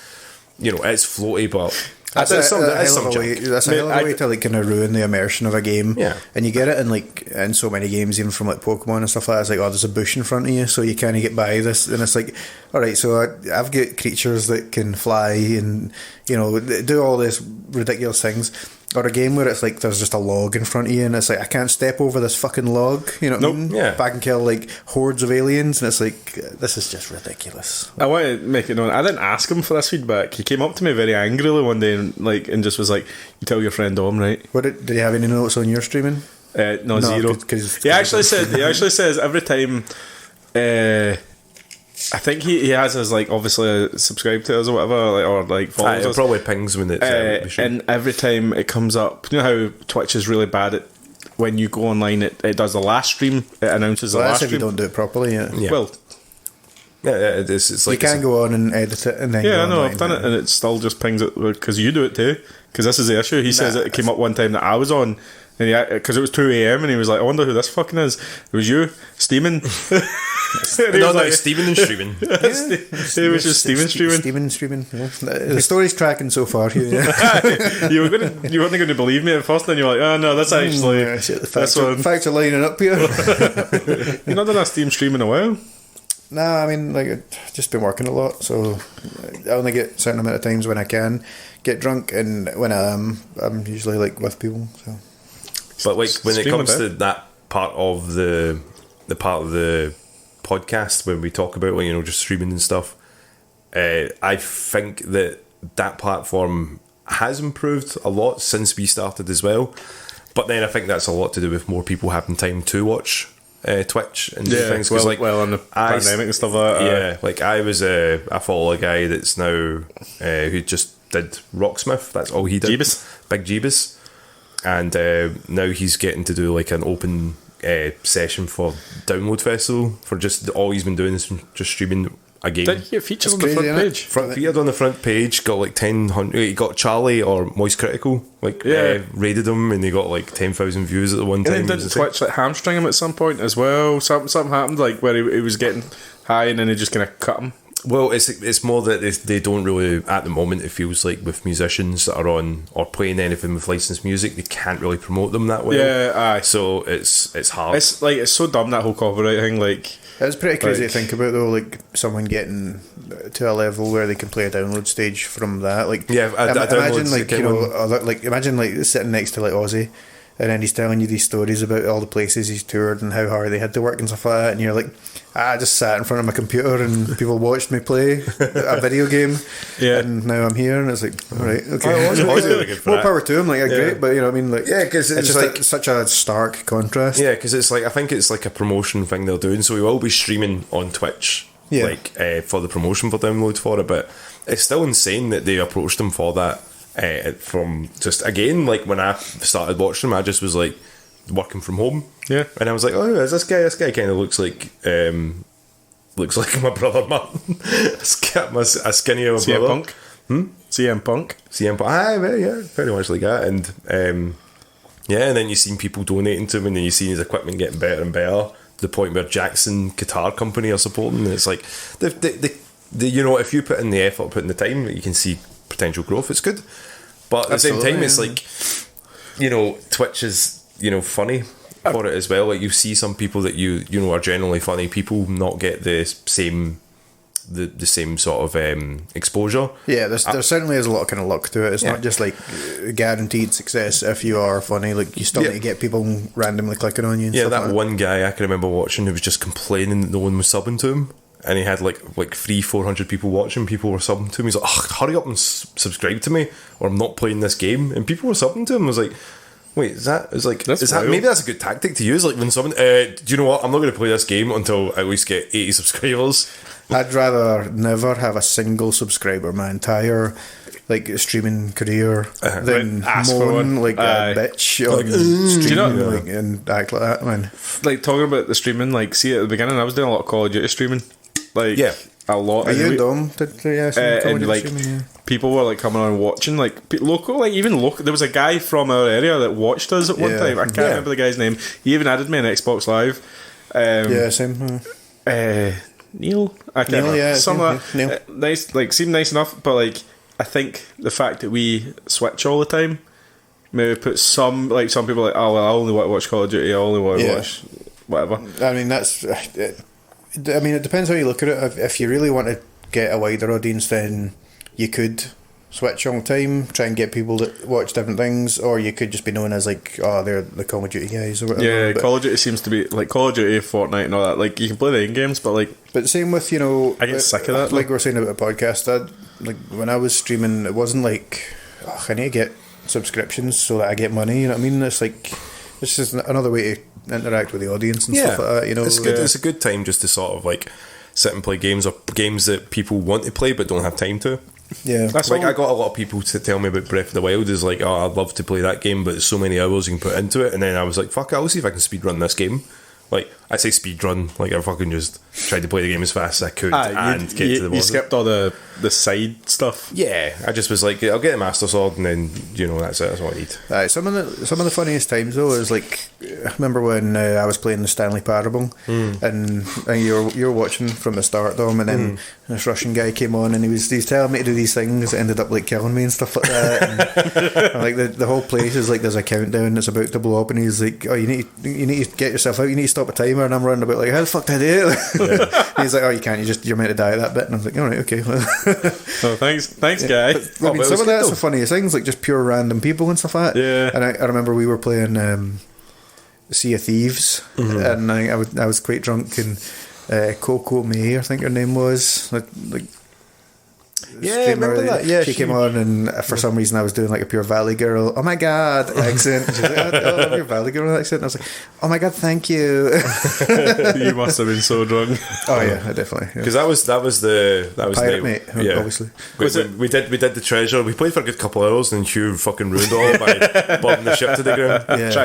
floaty, but That's a hell of a way to like kind of ruin the immersion of a game. Yeah. And you get it in so many games, even from like Pokemon and stuff like that. It's like, oh, there's a bush in front of you, so you kind of get by this, and it's like, all right, so I've got creatures that can fly and do all these ridiculous things. Or a game where it's like there's just a log in front of you, and it's like I can't step over this fucking log. You know what I mean? Yeah. Back and kill like hordes of aliens, and it's like this is just ridiculous. I want to make it known, I didn't ask him for this feedback. He came up to me very angrily one day and just was like, "You tell your friend Dom, right?" What did he have any notes on your streaming? No, zero. He actually says every time. I think he has us like obviously subscribe to us or whatever, or follows us. Probably pings when it's and every time it comes up, you know how Twitch is really bad at when you go online, it does the last stream, it announces the last If you stream. don't do it properly, yeah. Well, it's like you can go on and edit it and then yeah, go I know, online, I've done it, and it still just pings it because you do it too. Because this is the issue. He says it came up one time that I was on, and because it was 2 a.m. and he was like, "I wonder who this fucking is." It was you steaming. Steaming and streaming. It was just Steven streaming. Yeah. The story's tracking so far. Yeah. you weren't going to believe me at first, then you were like, "Oh no, that's actually the facts are lining up here." You've not done a Steam stream in a while. Nah, I mean, like, I've just been working a lot, so I only get a certain amount of times when I can get drunk, and when I'm usually like with people. So, but like when it Stream comes a to that part of the part of the podcast when we talk about just streaming and stuff, I think that platform has improved a lot since we started as well. But then I think that's a lot to do with more people having time to watch Twitch and do things. On the pandemic and stuff like that. Yeah, like I follow a guy that's now who just did Rocksmith. That's all he did. Big Jeebus. And now he's getting to do like an open session for Download Festival. For just all he's been doing is just streaming a game. Did he feature on the front page? Featured on the front page, got like 10,000. He got Charlie or Moist Critical, raided him, and he got like 10,000 views at the one time. And then did Twitch like hamstring him at some point as well? Something happened like where he was getting high, and then they just kind of cut him. Well, it's more that they don't really, at the moment, it feels like with musicians that are on or playing anything with licensed music, they can't really promote them that way. Yeah, aye. So it's hard. It's so dumb, that whole copyright thing. Like, it's pretty crazy to think about though. Like someone getting to a level where they can play a download stage from that. Like, imagine like sitting next to like Ozzy. And then he's telling you these stories about all the places he's toured and how hard they had to work and stuff like that. And you're like, I just sat in front of my computer and people watched me play a video game. Yeah. And now I'm here, and it's like, all right, okay. More power to him. Like, great, but you know what I mean? Like, yeah, because it's just like such a stark contrast. Yeah, because it's like, I think it's like a promotion thing they're doing. So we will be streaming on Twitch, for the promotion for Download for it. But it's still insane that they approached them for that. From just again, like when I started watching them, I just was like, working from home. Yeah. And I was like, oh, is this guy? This guy kind of looks like my brother Martin. A skinnier CM brother. Punk. CM Punk. CM Punk. Yeah, very much like that. And and then you've seen people donating to him, and then you've seen his equipment getting better and better, to the point where Jackson Guitar Company are supporting. And it's like, if you put in the effort, put in the time, you can see potential growth. It's good. But at the same time, it's like, Twitch is, funny for it as well. Like, you see some people that you are generally funny people not get the same sort of exposure. Yeah, there certainly is a lot of kind of luck to it. It's not just like guaranteed success if you are funny. Like, you still need to get people randomly clicking on you. And stuff like one guy I can remember watching who was just complaining that no one was subbing to him, and he had like 300-400 people watching. People were subbing to him. He's like, hurry up and subscribe to me, or I'm not playing this game. And people were subbing to him. I was like, wait, is that maybe that's a good tactic to use? Like, when someone, do you know what? I'm not going to play this game until I at least get 80 subscribers. I'd rather never have a single subscriber my entire streaming career than moan like a bitch on streaming and act like that, man. Like, talking about the streaming, see, at the beginning I was doing a lot of Call of Duty streaming. A lot. Are you Dom? People were coming on and watching, local, even local. There was a guy from our area that watched us at one time. I can't remember the guy's name. He even added me on Xbox Live. Same. Neil, I can't remember. Neil. Nice, seemed nice enough, but I think the fact that we switch all the time maybe put some people I only want to watch Call of Duty, I only want to watch whatever. I mean, it depends how you look at it. If you really want to get a wider audience, then you could switch all the time, try and get people that watch different things, or you could just be known as they're the Call of Duty guys or whatever. Yeah, Call of Duty seems to be Call of Duty, Fortnite and all that. You can play the in games, but But same with, I get sick of that. Like we were saying about a podcast, when I was streaming, it wasn't I need to get subscriptions so that I get money, you know what I mean? It's it's just another way to interact with the audience and stuff like that, It's good. It's a good time just to sort of sit and play games, or games that people want to play but don't have time to. Yeah, that's I got a lot of people to tell me about Breath of the Wild. Is I'd love to play that game, but there's so many hours you can put into it. And then I was like, fuck it, I'll see if I can speedrun this game. I say speedrun, I fucking just tried to play the game as fast as I could and get to the boss. You skipped all the side stuff. Yeah, I just was like, I'll get the Master Sword, and then that's it. That's all I need. Some of the funniest times though is I remember when I was playing the Stanley Parable, and you were watching from the start, Dom, and then this Russian guy came on, and he was telling me to do these things that ended up killing me and stuff like that. And, the whole place is there's a countdown that's about to blow up, and he's like, oh, you need to get yourself out. You need to stop a timer, and I'm running about how the fuck did I do it? And he's like, oh, you can't. You're meant to die at that bit. And I was like, all right, okay. Oh, thanks, guy. But, some of that's the funniest things, just pure random people and stuff like that. Yeah. And I remember we were playing Sea of Thieves, and I was quite drunk, and Coco May, I think her name was, yeah, I remember that. Yeah, she came on, and for some reason I was doing a pure Valley Girl, oh my god accent. She's like, I love your Valley Girl accent. And I was like, oh my god, thank you. You must have been so drunk. Oh yeah, definitely. Because that was Pirate Mate, obviously. We did the treasure. We played for a good couple of hours, and Hugh fucking ruined it all by bombing the ship to the ground. Yeah,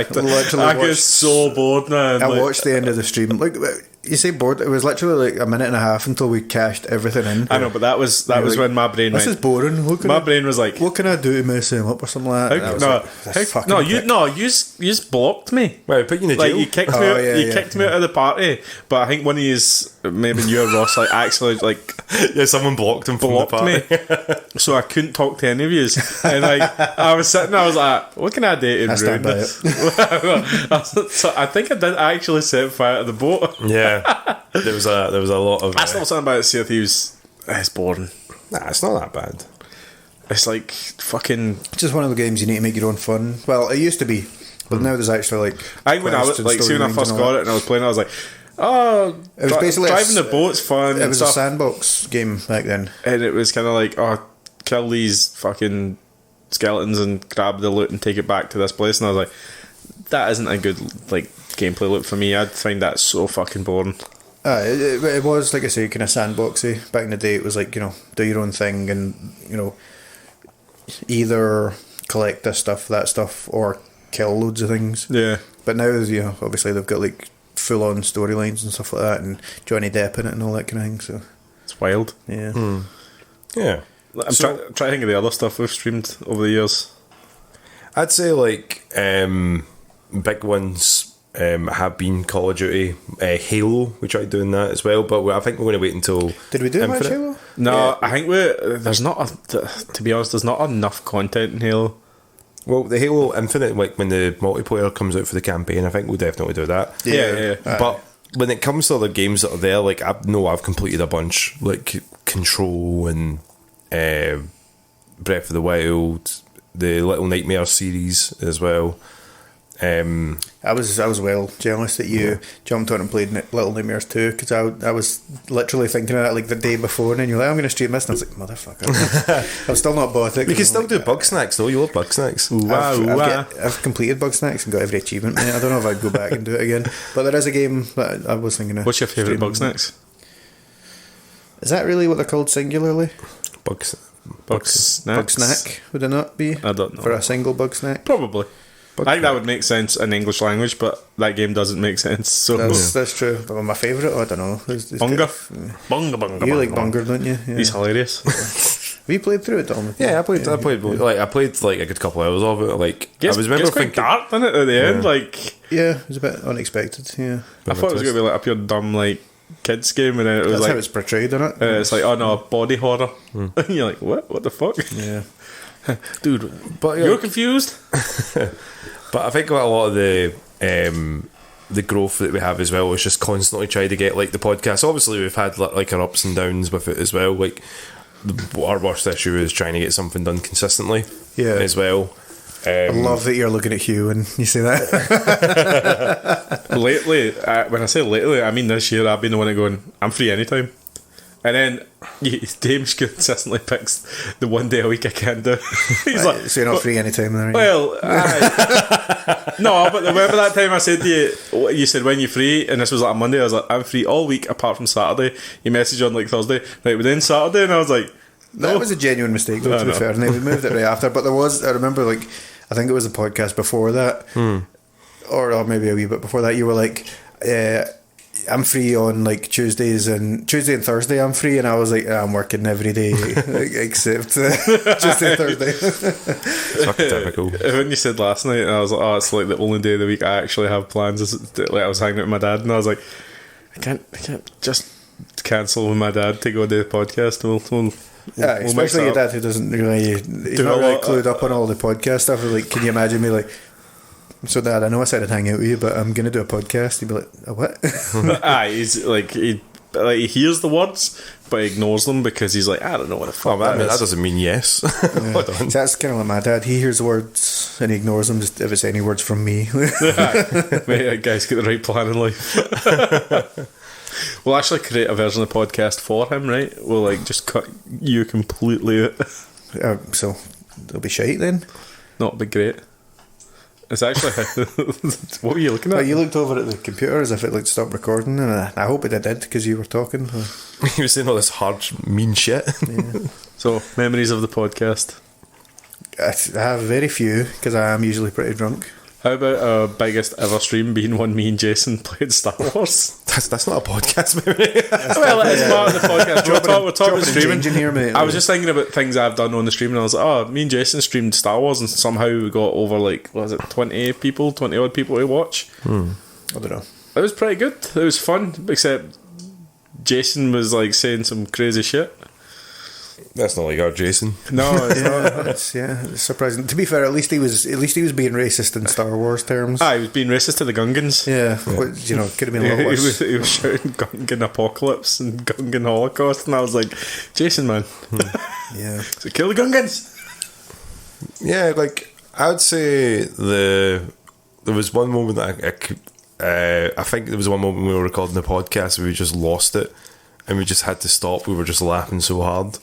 I get so bored now. I watched the end of the stream. You say bored? It was literally a minute and a half until we cashed everything in. I know, but that was when my brain. This is boring. My brain was like, what can I do to mess him up or something like that? You just blocked me. Well, put you in the jail. You kicked me. You kicked me out of the party. But I think one of yous, maybe you or Ross, actually someone blocked him from the party. Me. So I couldn't talk to any of yous. And I was sitting there, I was like, what can I do to ruin this? So I think I did actually set fire to the boat. Yeah. There was a lot of. That's not something about Sea of Thieves. It's boring. Nah, it's not that bad. It's fucking. It's just one of the games you need to make your own fun. Well, it used to be, but now there's actually I think when I was when I first got it and I was playing, I was like, oh, it was basically driving the boat's fun. It was a sandbox game back then, and it was kind of kill these fucking skeletons and grab the loot and take it back to this place. And I was like, that isn't a good gameplay loop for me. I'd find that so fucking boring. It was, like I say, kind of sandboxy. Back in the day, it was do your own thing, and either collect this stuff, that stuff, or kill loads of things. Yeah. But now, obviously they've got like full on storylines and stuff like that, and Johnny Depp in it and all that kind of thing. So it's wild. Yeah. Yeah. I'm trying to think of the other stuff we've streamed over the years. I'd say like big ones have been Call of Duty, Halo. We tried doing that as well, but I think we're going to wait until. Did we do much Infinite. Halo? No, Yeah. I think there's not. To be honest, there's not enough content in Halo. Well, the Halo Infinite, like when the multiplayer comes out for the campaign, I think we'll definitely do that. Yeah. But when it comes to other games that are there, like I've completed a bunch, like Control and Breath of the Wild, the Little Nightmares series as well. I was well jealous that you jumped on and played Little Nightmares 2, because I was literally thinking of that like the day before, and then you're like, I'm going to stream this, and I was like, motherfucker. I've still not bought it. You can still do Bug Snacks though. You love Bug Snacks. I've completed Bug Snacks and got every achievement, mate. I don't know if I'd go back and do it again, but there is a game that I was thinking of. What's your favourite streaming. Bug Snacks? Is that really what they're called singularly? Bug Snacks. Bug snack, would it not be? I don't know. For a single bug snack? Probably. I think that would make sense in English language, but that game doesn't make sense. So That's true. But my favourite, I don't know. Bunga. Bunga. You like Bunger, don't you? Yeah. He's hilarious. Have you played through it, Dom? Yeah, I played like a good couple of hours of it. Like I was It's quite dark, isn't it, at the end? Like, Yeah, it was a bit unexpected. Yeah, I thought it was going to be like a pure dumb like kids game, and then it was that's like how it's portrayed, isn't it? it's like, oh no, body horror. And you're like, what the fuck? Yeah. Dude, But you're confused? But I think a lot of the growth that we have as well is just constantly trying to get like the podcast. Obviously, we've had like our ups and downs with it as well. Like our worst issue is trying to get something done consistently. Yeah. As well. I love that you're looking at Hugh when you say that. Lately, when I say lately, I mean this year. I've been the one going, I'm free anytime. And then James consistently picks the one day a week I can do. He's like, So you're not free anytime then, are you? well, no, but remember that time I said to you said when you're free, and this was like a Monday, I was like, I'm free all week apart from Saturday. You messaged on like Thursday, right, within Saturday, and I was like, no. That was a genuine mistake, though, to be fair. And they moved it right after. But I remember, like, I think it was a podcast before that, or maybe a wee bit before that, you were like, I'm free on like Tuesday and Thursday I'm free, and I was like, I'm working every day except Tuesday and Thursday. It's fucking typical. When you said last night, I was like, oh, it's like the only day of the week I actually have plans. Like I was hanging out with my dad, and I was like, I can't just cancel with my dad to go do the podcast. We'll Especially your dad, who doesn't really, he's not really clued up on all the podcast stuff. Like, can you imagine me like, so Dad, I know I said I'd hang out with you, but I'm going to do a podcast. He'd be like, a what? He's like, he hears the words, but ignores them because he's like, I don't know what the fuck Oh, that is. doesn't mean yes. So that's kind of like my dad. He hears the words and he ignores them just if it's any words from me. Mate, that guy's got the right plan in life. We'll actually create a version of the podcast for him, right? We'll like just cut you completely out. So it'll be shite then. Not be great. It's actually what were you looking at? Well, you looked over at the computer as if it like stopped recording, and I hope it did because you were talking. You were saying all this hard, mean shit. Yeah. So, memories of the podcast. I have very few because I am usually pretty drunk. How about our biggest ever stream being when me and Jason played Star Wars? That's not a podcast, maybe. Well, it's part of the podcast. We're talking streaming. Here, mate. I was just thinking about things I've done on the stream, and I was like, oh, me and Jason streamed Star Wars, and somehow we got over like, what was it, 20 odd people to watch. I don't know. It was pretty good. It was fun, except Jason was like saying some crazy shit. That's not like our Jason. No, it's not. It's surprising. To be fair, at least he was being racist in Star Wars terms. He was being racist to the Gungans. Yeah. Could have been a lot worse. He was shouting Gungan Apocalypse and Gungan Holocaust, and I was like, Jason, man. Yeah. So kill the Gungans. Yeah, like I would say there was one moment that I think there was one moment we were recording the podcast where we just lost it and we just had to stop. We were just laughing so hard,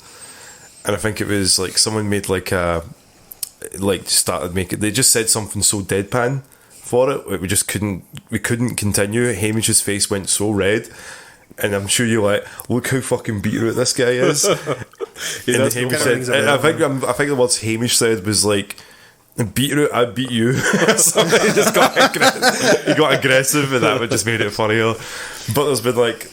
and I think it was like someone made they just said something so deadpan for it. We just couldn't continue. Hamish's face went so red. And I'm sure you're like, look how fucking beaten this guy is. And Hamish said, I think the words Hamish said was like, Beetroot, I beat you. So he got aggressive, and that just made it funnier. But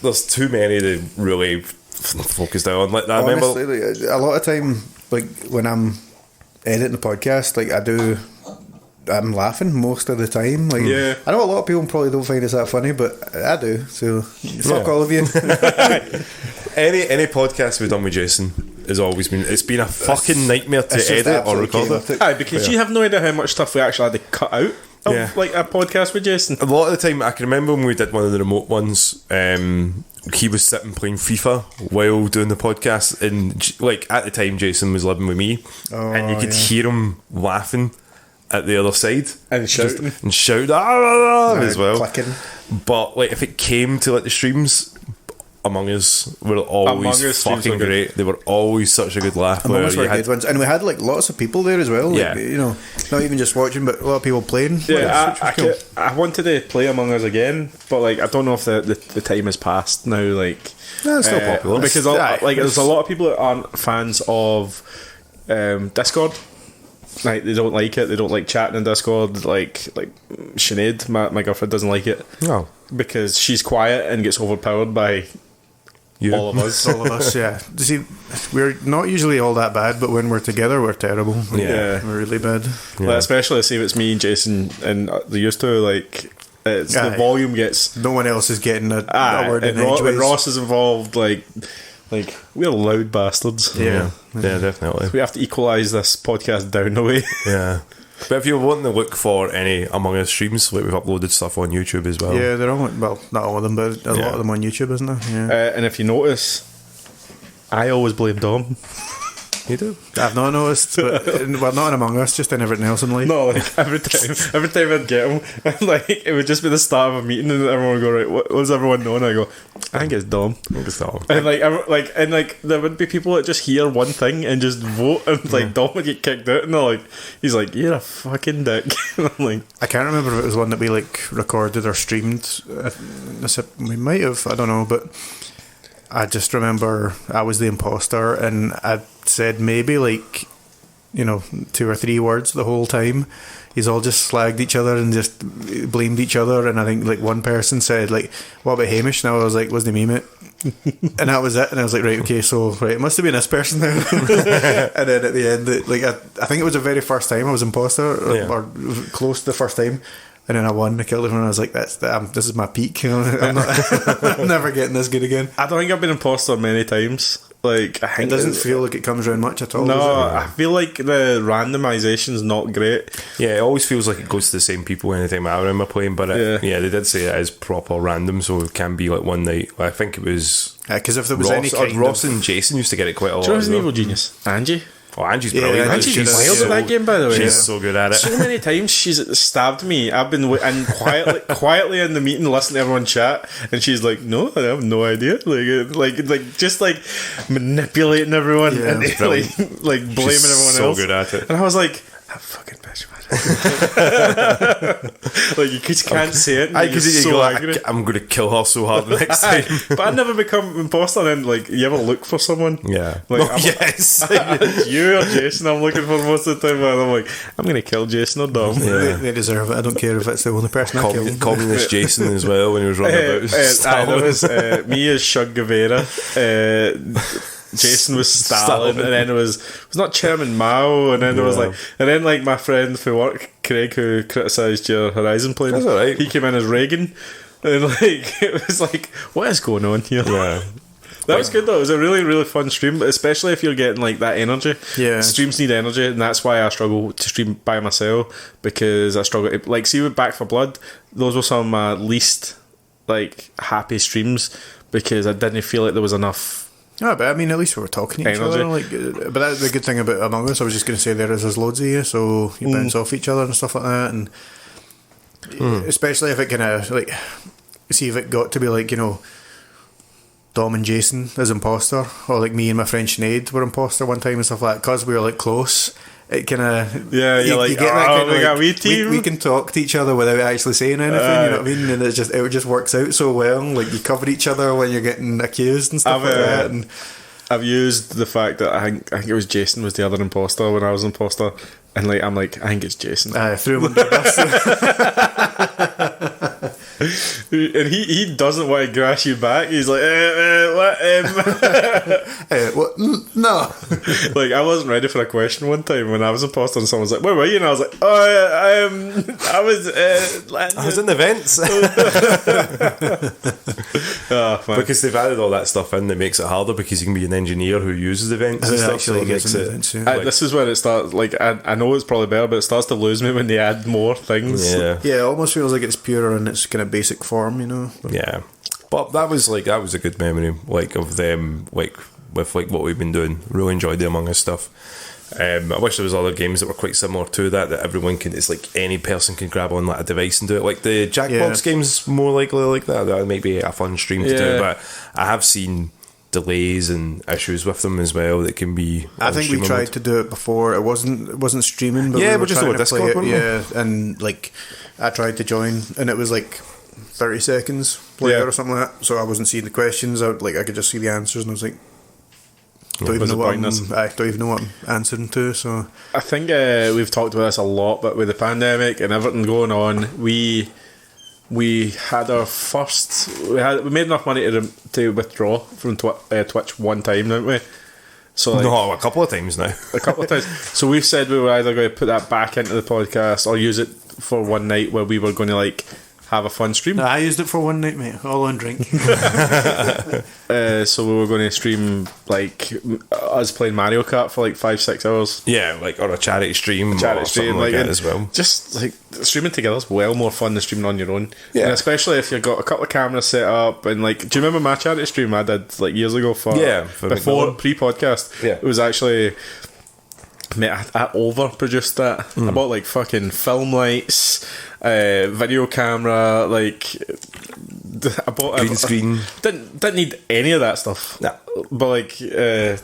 there's too many to really focus down on. Like I Honestly, remember like, a lot of time, like when I'm editing the podcast, like I'm laughing most of the time. Like, Yeah. I know a lot of people probably don't find it that funny, but I do. So fuck all of you. any podcast we've done with Jason has always been a fucking nightmare to It's just edit or absolutely record it. chaotic. Aye, because you have no idea how much stuff we actually had to cut out of Yeah. like a podcast with Jason. A lot of the time, I can remember when we did one of the remote ones. He was sitting playing FIFA while doing the podcast, and like at the time, Jason was living with me, and you could hear him laughing at the other side And shouting. and shout as well. Clicking. But like if it came to like the streams, Among Us were always Among Us streams fucking were good. great. They were always such a good laugh. Among where Us you were had- good ones, and we had like lots of people there as well. Like, Yeah. you know, not even just watching, but a lot of people playing. Yeah, which was cool. I wanted to play Among Us again, but like I don't know if the time has passed now. Like, No, it's still popular. because there's a lot of people that aren't fans of Discord. Like they don't like it. They don't like chatting in Discord. Like Sinead, my girlfriend doesn't like it No, because she's quiet and gets overpowered by you. all of us. All of us, yeah. You see, we're not usually all that bad, but when we're together, we're terrible. Like, Yeah. we're really bad. Like, especially see if it's me and Jason and they used to like. It's the Aye. volume gets No one else is getting a word in and when edgeways. Ross is involved, like we're loud bastards. Yeah. Yeah, definitely. We have to equalise this podcast down the way. Yeah. But if you're wanting to look for any Among Us streams, like we've uploaded stuff on YouTube as well. Yeah, they're all, well, not all of them, but a lot of them on YouTube, isn't there? Yeah. And if you notice, I always blame Dom. You do. I've not noticed, but well, not in Among Us, just in everything else in life. No, like every time I'd get him, like it would just be the start of a meeting, and everyone would go, right, what does everyone know? And I go, I think it's Dom. And like there would be people that just hear one thing and just vote, and like Dom would get kicked out, and they're like, he's like, you're a fucking dick. And I'm like, I can't remember if it was one that we like recorded or streamed. We might have, I don't know, but I just remember I was the imposter, and I said maybe like, you know, 2 or 3 words the whole time. He's all just slagged each other and just blamed each other, and I think like one person said like, what about Hamish? And I was like, wasn't me, mate. And that was it. And I was like, right, okay, so right, it must have been this person now. And then at the end, I think it was the very first time I was imposter, or close to the first time. And then I won, I killed everyone. I was like, this is my peak. You know? I'm never getting this good again. I don't think I've been imposter many times. Like, I It think doesn't feel like it comes around much at all. No, does it? I feel like the randomization's not great. Yeah, it always feels like it goes to the same people anytime I remember playing, but they did say it is proper random, so it can be like one night. I think it was Because if there was Ross, any kind Ross of, and Jason used to get it quite a lot. Do you know who's as an well. evil genius? Angie. Oh, Angie's Yeah, brilliant. Angie's She's She's wild so- at that game, by the way. She's so good at it. So many times she's stabbed me. I've been and quietly in the meeting, listening to everyone chat, and she's like, "No, I have no idea." Like just like manipulating everyone and like blaming She's everyone so else. good at it. And I was like, "That fucking bitch, man!" Like you just can't say it. I You're could so go, angry. I'm going to kill her so hard next time. But I never become imposter. And then, like, you ever look for someone? Yeah. Like, Oh, yes. you or Jason, I'm looking for most of the time. And I'm like, I'm going to kill Jason or Dom. they deserve it. I don't care if it's the only person I killed. Communist Jason as well when he was running about. That was me as Shug Guevara. Jason was Stalin, and then it was not Chairman Mao, and then there was like my friend for work, Craig, who criticised your Horizon playing. That's alright. He came in as Reagan, and like it was like, what is going on here? Yeah. That was good though. It was a really, really fun stream, especially if you're getting like that energy. Yeah. Streams need energy, and that's why I struggle to stream by myself, because I struggle to, like, see with Back for Blood, those were some of my least like happy streams because I didn't feel like there was enough. No, but I mean, at least we were talking to each Energy. other. Like, but that's the good thing about Among Us. I was just going to say there's loads of you, so you bounce off each other and stuff like that, and especially if it kind of like, see if it got to be like, you know, Dom and Jason as imposter, or like me and my friend Sinead were imposter one time and stuff like that, because we were like close. It kind of We got a wee team. we can talk to each other without actually saying anything. You know what I mean? And it just works out so well. Like you cover each other when you're getting accused and stuff like that. And I've used the fact that I think it was Jason was the other imposter when I was imposter, And like I'm like, I think it's Jason. I threw him under the bus. And he doesn't want to grass you back. He's like, what? What? No. Like, I wasn't ready for a question one time when I was imposter, and someone was like, "Where were you?" And I was like, I was in the vents." Oh, man. Because they've added all that stuff in that makes it harder, because you can be an engineer who uses the vents and stuff. Actually, So it makes it, This is where it starts. Like, I know it's probably better, but it starts to lose me when they add more things. yeah. Yeah, it almost feels like it's purer in its kind of basic form, you know. Yeah, but that was a good memory, like, of them, like, with like what we've been doing. Really enjoyed the Among Us stuff. I wish there was other games that were quite similar to that everyone can. It's like any person can grab on like a device and do it. Like the Jackbox games, more likely like that. That might be a fun stream to do. But I have seen delays and issues with them as well that can be. I think we tried to do it before. It wasn't streaming, but yeah, we were just trying over to Discord, play it. weren't we? And like I tried to join, and it was like 30 seconds later or something like that. So I wasn't seeing the questions. I could just see the answers, and I was like, don't even know what I'm answering to. So I think we've talked about this a lot, but with the pandemic and everything going on, we had our first. We made enough money to withdraw from Twitch one time, didn't we? So like, no, a couple of times now. A couple of times. So we've said we were either going to put that back into the podcast or use it for one night where we were going to like have a fun stream. No, I used it for one night, mate. All on drink. So we were going to stream like us playing Mario Kart for like 5-6 hours. Yeah, like, or a charity stream, or something like that as well. Just like streaming together is well more fun than streaming on your own. Yeah, and especially if you've got a couple of cameras set up and like, do you remember my charity stream I did like years ago for before pre-podcast? Yeah, it was actually. Mate, I overproduced that. I bought like fucking film lights, video camera, like I bought green screen. Didn't need any of that stuff. Nah. But like it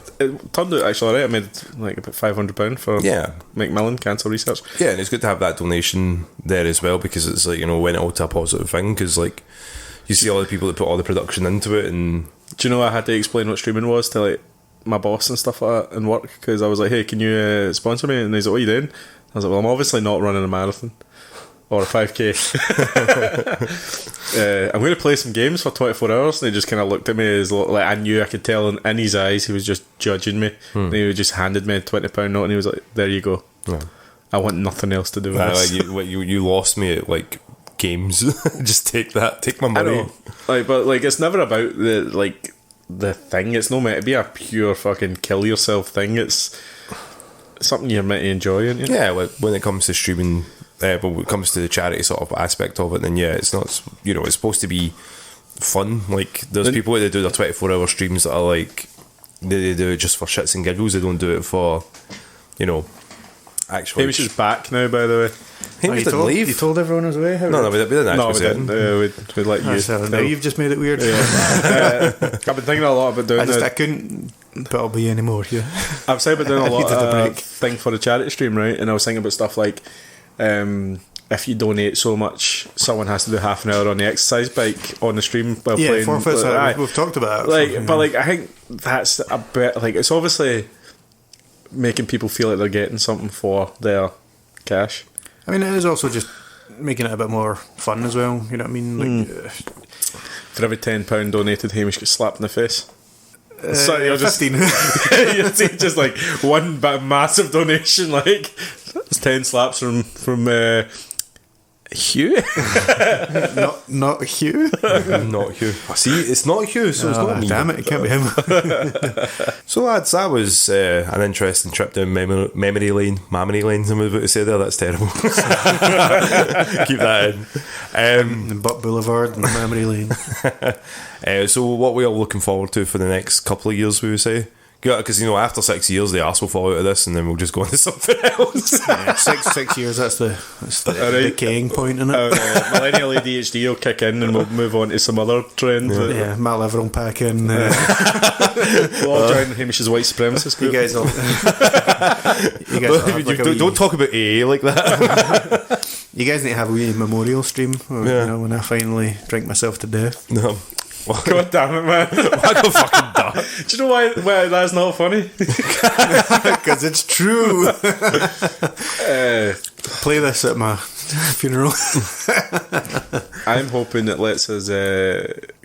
turned out actually right. I made like about £500 for Macmillan Cancer Research. Yeah, and it's good to have that donation there as well, because it's like, you know, went out to a positive thing, because like you see all the people that put all the production into it. And do you know I had to explain what streaming was to like my boss and stuff like that in work, because I was like, hey, can you sponsor me? And he's like, what are you doing? I was like, well, I'm obviously not running a marathon or a 5k. I'm going to play some games for 24 hours. And he just kind of looked at me as like, I knew, I could tell in his eyes he was just judging me. And he just handed me a £20 note and he was like, there you go. I want nothing else to do with this. You lost me at like games. Just take my money. I know. Like, but like, it's never about the thing. It's not meant to be a pure fucking kill yourself thing. It's something you're meant to enjoy, isn't it? Yeah, when it comes to streaming, but when it comes to the charity sort of aspect of it, then yeah, it's not, you know, it's supposed to be fun. Like, there's people that do their 24-hour streams that are like, they do it just for shits and giggles. They don't do it for, you know, actually. Hamish is back now, by the way. Hamish didn't leave. You told everyone I was away? No, we didn't actually say it. We'd let you. Now you've just made it weird. I've been thinking a lot about doing I couldn't put up with you anymore. Yeah, I've said about doing a lot of thing for the charity stream, right? And I was thinking about stuff like if you donate so much, someone has to do half an hour on the exercise bike on the stream while playing. Forfeits. We've talked about it. But I think that's a bit like, it's obviously making people feel like they're getting something for their cash. I mean, it is also just making it a bit more fun as well. You know what I mean? Like, for every £10 donated, Hamish gets slapped in the face. So you're 15. You see just like one massive donation, like it's 10 slaps from Hugh. not Hugh. Not Hugh. See, it's not Hugh, so it's not me. Damn it can't be him. So lads, that was an interesting trip down memory lane. Somebody was about to say there. That's terrible. Keep that in. Butt Boulevard and memory lane. So what we are looking forward to for the next couple of years, we would say? Because, you know, after 6 years the arse will fall out of this, and then we'll just go into something else. Yeah, 6 years, that's the decaying point in it. Millennial ADHD will kick in and we'll move on to some other trend. Yeah, Matt Lever will pack in. We'll all join Hamish's white supremacist group. You guys will don't talk about AA like that. You guys need to have a wee memorial stream, you know, when I finally drink myself to death. No. God damn it, man. I got fucking die. Do you know why that's not funny? Because it's true. Play this at my funeral. I'm hoping it lets us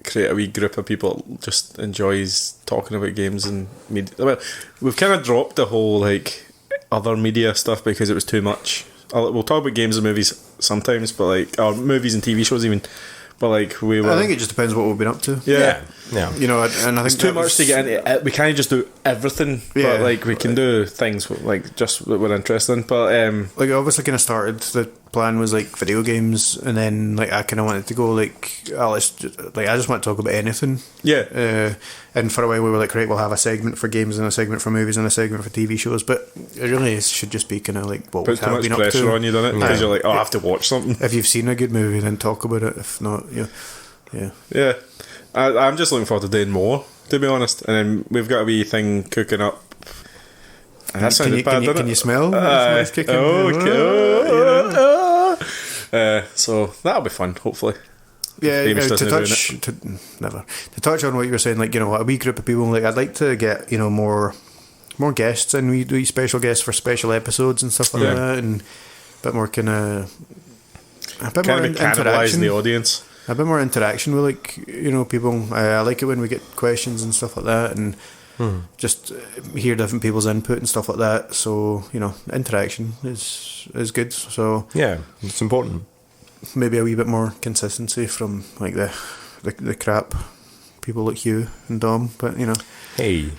create a wee group of people that just enjoys talking about games and media. Well, we've kind of dropped the whole like other media stuff because it was too much. We'll talk about games and movies sometimes, but like or movies and TV shows even. But like we were, I think it just depends what we've been up to. Yeah. You know, and I think It's too much to get into. We can't just do everything, Yeah. but like we can do things like just what we're interested in. But like I obviously kind of started. The plan was like video games, and then like I kind of wanted to go like, I just want to talk about anything. yeah, And for a while we were like, right, we'll have a segment for games and a segment for movies and a segment for TV shows, but it really should just be kind of like what we puts too have much been up pressure to. on you, doesn't it? Because you're like, oh, I have to watch something. If you've seen a good movie, then talk about it. If not, yeah. Yeah, I'm just looking forward to doing more, to be honest. And then we've got a wee thing cooking up. And that sounded bad, didn't it? Can you smell? It's kicking. So that'll be fun, hopefully. Yeah, Hamish to doesn't touch to touch on what you were saying, like, you know, a wee group of people. Like, I'd like to get, you know, more guests, and we do special guests for special episodes and stuff like that, and a bit more kind of Cannibalising interaction. the audience. A bit more interaction with, like, you know, people. I like it when we get questions and stuff like that, and just hear different people's input and stuff like that. So, you know, interaction is good. So Yeah, it's important. maybe a wee bit more consistency from like the crap people like you and Dom, but you know. Hey.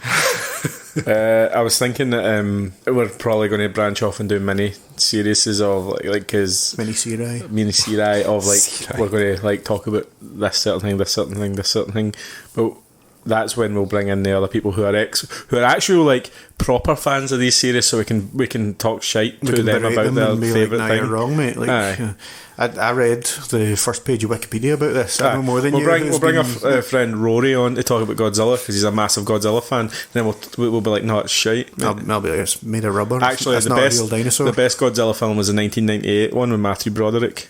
I was thinking that we're probably going to branch off and do mini series of like because Mini series of like we're going to like talk about this certain thing, but that's when we'll bring in the other people who are actually like proper fans of these series, so we can talk shite to them about their favourite thing. You're wrong, mate. Like, I read the first page of Wikipedia about this. I know more than you. We'll bring our friend Rory on to talk about Godzilla because he's a massive Godzilla fan. And then we'll be like, no, it's shite. I'll be like, it's made of rubber. Actually, it's the not best a real dinosaur. The best Godzilla film was the 1998 one with Matthew Broderick.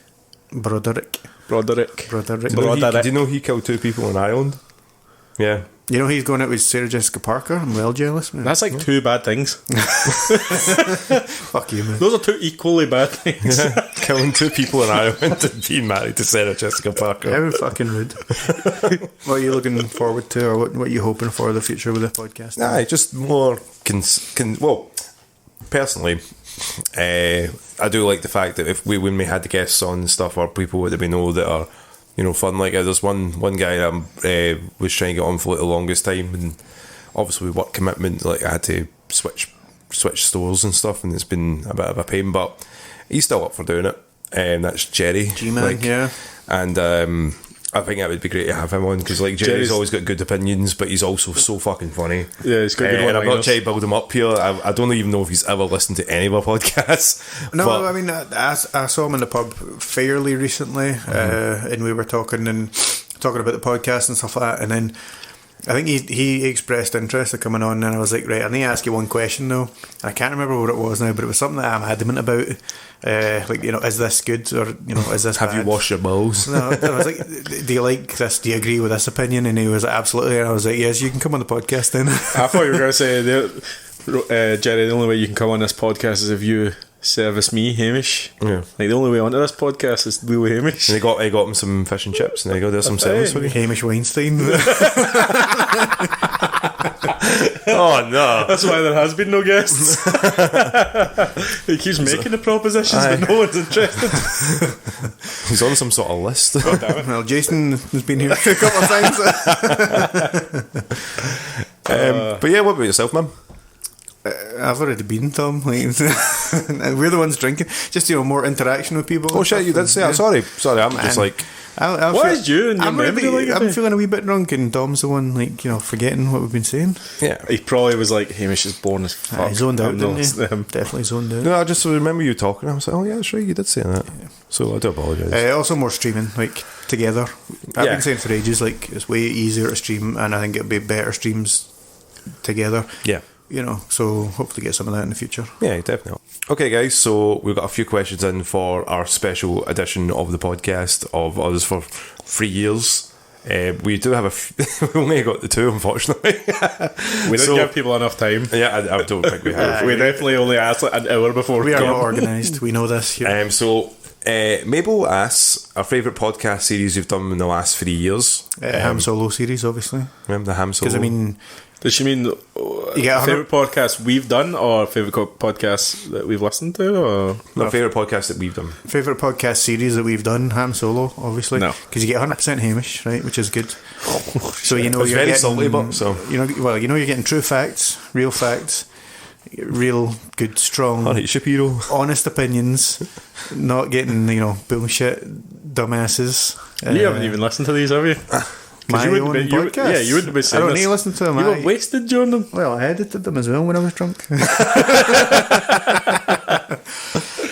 Broderick. Do you know he killed 2 people in Ireland? Yeah. You know he's going out with Sarah Jessica Parker. I'm well jealous, man. That's like 2 bad things. Fuck you, man. Those are 2 equally bad things. Yeah. Killing 2 people in Ireland and being married to Sarah Jessica Parker. How fucking rude. What are you looking forward to, or what are you hoping for the future with the podcast? Nah, just more well, personally, I do like the fact that when we had the guests on and stuff, or people that we know that are, you know, fun. Like there's one guy that was trying to get on for like the longest time, and obviously with work commitment, like I had to switch stores and stuff, and it's been a bit of a pain, but he's still up for doing it. That's Jerry G-Man, yeah. And I think it would be great to have him on because like Jerry's always got good opinions, but he's also so fucking funny. Yeah, he's got good and I'm not one-liners. trying to build him up here. I don't even know if he's ever listened to any of our podcasts. No, but I mean, I saw him in the pub fairly recently, and we were talking about the podcast and stuff like that, and then I think he expressed interest in coming on, and I was like, right, I need to ask you one question though. And I can't remember what it was now, but it was something that I'm adamant about. Like, you know, is this good, or, you know, is this have bad? you washed your balls? No, I was like, do you like this? Do you agree with this opinion? And he was like, absolutely. And I was like, yes, you can come on the podcast then. I thought you were going to say, Jerry, the only way you can come on this podcast is if you service me, Hamish. Yeah. Like the only way onto this podcast is to deal with Hamish. And I got him some fish and chips, and there you go, there's some service for you. Hamish Weinstein. Oh no. That's why there has been no guests. He keeps making the propositions, but no one's interested. He's on some sort of list. God damn it. Well, Jason has been here a couple of times. But yeah, what about yourself, man? I've already been, Tom. Like, and we're the ones drinking. Just, you know, more interaction with people. Oh shit, you did say that. Sorry, I'm just like, What is you and your I'm memory like a I'm bit? feeling a wee bit drunk, and Dom's the one, like, you know, forgetting what we've been saying. yeah. He probably was like, Hamish is born as fuck. He zoned out, I'm didn't not he? them. Definitely zoned out. No, I just remember you talking. I was like, oh yeah, that's right, you did say that. So I do apologise. Also more streaming, like, together. I've Yeah. been saying for ages, like, it's way easier to stream, and I think it'll be better streams together. Yeah. You know, so hopefully get some of that in the future. Yeah, definitely. Okay, guys, so we've got a few questions in for our special edition of the podcast of us for 3 years. We do have we only got the two, unfortunately. We didn't give people enough time. Yeah, I don't think we have. We definitely only asked like an hour before. We are not organised. We know this. Yeah. Mabel asks our favourite podcast series we've done in the last 3 years. Ham Solo series, obviously. Remember the Ham Solo? Because, I mean... Does she mean favourite podcast we've done or favourite podcast that we've listened to? Or no, favourite podcast that we've done. Favourite podcast series that we've done, Ham Solo, obviously. No. Because you get 100% Hamish, right, which is good. So you know it's you're very getting, salty, but so you're getting true facts, real good, strong, Shapiro, honest opinions, not getting bullshit dumbasses. You haven't even listened to these, have you? My own podcast. You wouldn't be saying I don't this. need to listen to them. You were wasted during them. Well, I edited them as well when I was drunk.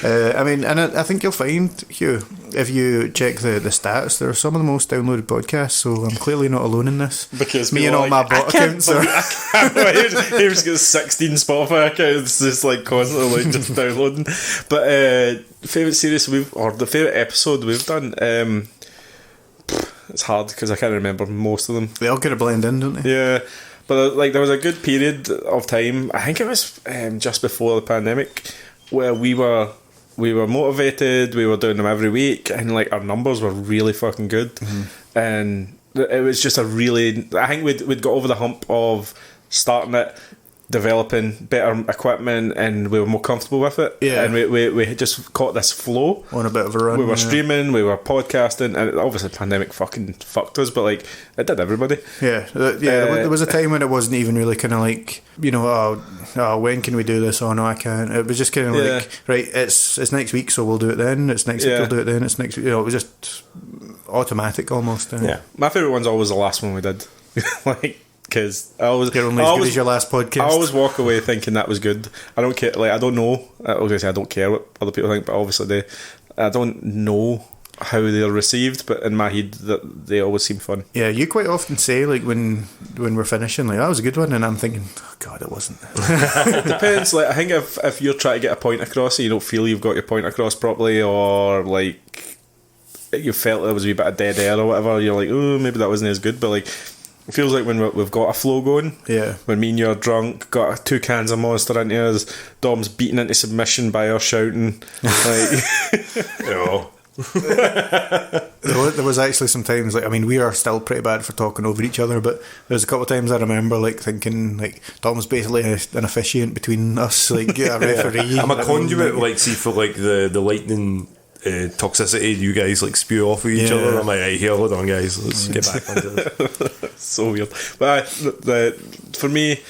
I mean, and I think you'll find, Hugh, if you check the stats, there are some of the most downloaded podcasts, so I'm clearly not alone in this. Because me and all my bot accounts are... Here's got 16 Spotify accounts just like constantly like just downloading. But favourite series the favourite episode we've done, it's hard because I can't remember most of them. They all kind of blend in, don't they? Yeah, but like there was a good period of time. I think it was just before the pandemic where we were motivated. We were doing them every week, and like our numbers were really fucking good. Mm-hmm. And it was just I think we'd got over the hump of starting it, developing better equipment, and we were more comfortable with it. Yeah, and we had just caught this flow on a bit of a run. We were streaming, we were podcasting, and obviously the pandemic fucking fucked us, but like it did everybody. Yeah, there was a time when it wasn't even really kind of like when can we do this? Oh no, I can't. It was just kind of like, right, it's next week, so we'll do it then. It's next week, we'll do it then. It's next week. It was just automatic almost. Yeah, my favourite one's always the last one we did. Like. Because you're only as good as your last podcast. I always walk away thinking that was good. I don't care. Like I don't know. I was gonna say I don't care what other people think, but obviously I don't know how they're received. But in my head, that they always seem fun. Yeah, you quite often say like when we're finishing, like that was a good one, and I'm thinking, oh God, it wasn't. It depends. Like I think if you're trying to get a point across, and you don't feel you've got your point across properly, or like you felt there was a wee bit of dead air or whatever, you're like, oh, maybe that wasn't as good. But like. It feels like when we've got a flow going. Yeah. When me and you're drunk, got 2 cans of Monster into us, Dom's beaten into submission by us shouting. Like, There was actually some times, like, I mean, we are still pretty bad for talking over each other, but there's a couple of times I remember like thinking like Dom's basically an officiant between us, like a referee. I'm a conduit, like, see, for like the lightning. Toxicity you guys like spew off of each other, and I'm like, hey, here, hold on guys, let's get back onto this. So weird. But for me,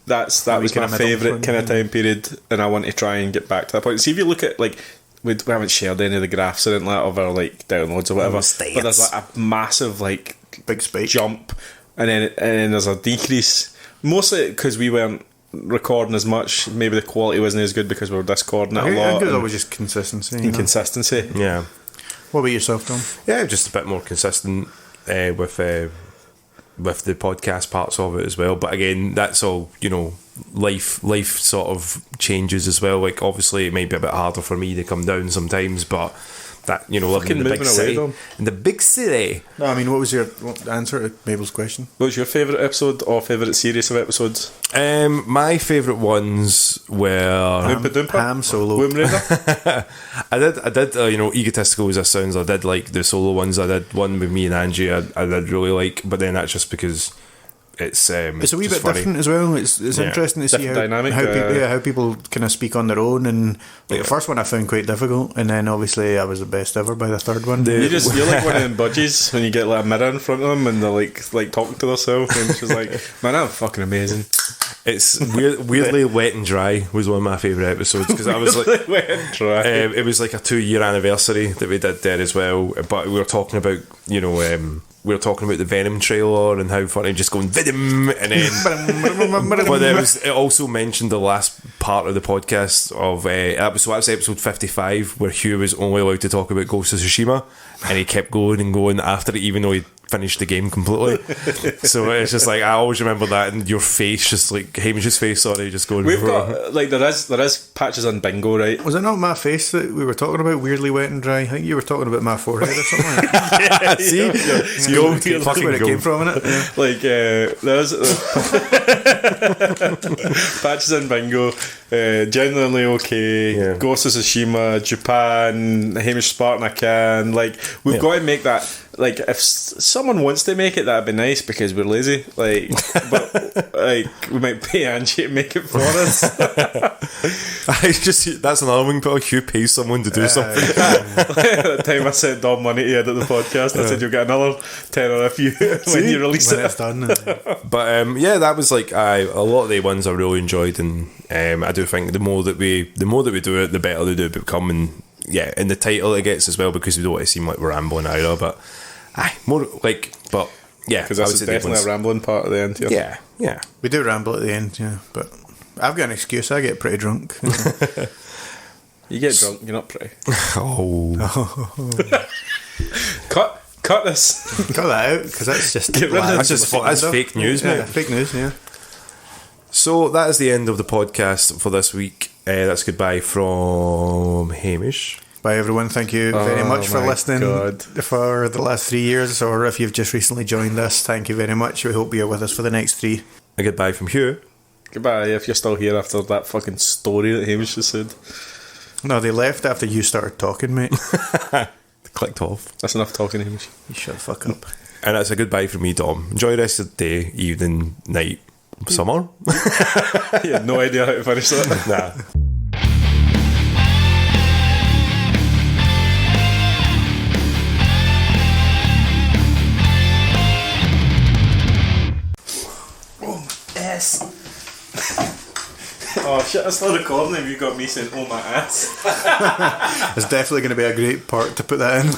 that was my favourite kind of time period, and I want to try and get back to that point. See, if you look at like we haven't shared any of the graphs or anything like of our like downloads or whatever, but there's like a massive like big spike jump, and then there's a decrease, mostly because we weren't recording as much. Maybe the quality wasn't as good because we were discording it a lot. I think that was just consistency. Inconsistency. Yeah. What about yourself, Tom? Yeah, just a bit more consistent with the podcast parts of it as well. But again, that's all, life sort of changes as well. Like obviously it might be a bit harder for me to come down sometimes, but that, living in the big city. In the big city. No, I mean, what was your answer to Mabel's question? What was your favourite episode or favourite series of episodes? My favourite ones were Ham Solo. I did egotistical as this sounds, I did like the solo ones. I did one with me and Angie I did really like, but then that's just because it's a wee bit funny. Different as well. It's interesting to see how people kind of speak on their own, and like the first one I found quite difficult, and then obviously I was the best ever by the third one. You're like one of them budgies when you get like a mirror in front of them and they're like talking to themselves, and she's like, man, I'm fucking amazing. It's weirdly Wet and Dry was one of my favourite episodes because I was like Wet and Dry. It was like a 2-year anniversary that we did there as well, but we were talking about we were talking about the Venom trailer and how funny just going Venom, and then but it also mentioned the last part of the podcast of that was episode 55 where Hugh was only allowed to talk about Ghost of Tsushima, and he kept going and going after it, even though he finished the game completely. So it's just like, I always remember that, and your face, just like Hamish's face, sorry, just going. We've got like there is patches on bingo, right? Was it not my face that we were talking about, weirdly wet and dry? I think you were talking about my forehead or something. Like See, go fucking where it go. came from, innit? Yeah. Like there's patches on bingo, genuinely okay. Yeah. Ghost of Tsushima, Japan, Hamish Spartan I can. Like we've got to make that. Like if someone wants to make it, that'd be nice because we're lazy. Like, but like we might pay Angie to make it for us. I just that's another one. But Hugh pays someone to do something. That time I sent Dom money to edit the podcast, I said you'll get another tenner if you when you release When it. it's done. But yeah, that was like a lot of the ones I really enjoyed, and I do think the more that we do it, the better they do become, and yeah, and the title it gets as well, because we don't want to seem like we're rambling either. But more like, but yeah, Because that's definitely a rambling part at the end. Yeah, yeah. We do ramble at the end, yeah. But I've got an excuse. I get pretty drunk. You get drunk, you're not pretty. Oh, Cut this. Cut that out, because that's just Get rid of that's just that's fake news, yeah, mate. fake news, yeah. So that is the end of the podcast for this week. That's goodbye from Hamish. Bye, everyone. Thank you very much for my listening God. for the last 3 years, or if you've just recently joined us, thank you very much. We hope you're with us for the next 3. A goodbye from Hugh. Goodbye if you're still here after that fucking story that Hamish just said. No, they left after you started talking, mate. Clicked off. That's enough talking, Hamish. You shut the fuck up. And that's a goodbye from me, Dom. Enjoy the rest of the day, evening, night, summer. You had no idea how to finish that. Nah. Yes. Oh shit, I still recording and you got me saying, oh my ass. There's definitely going to be a great part to put that in.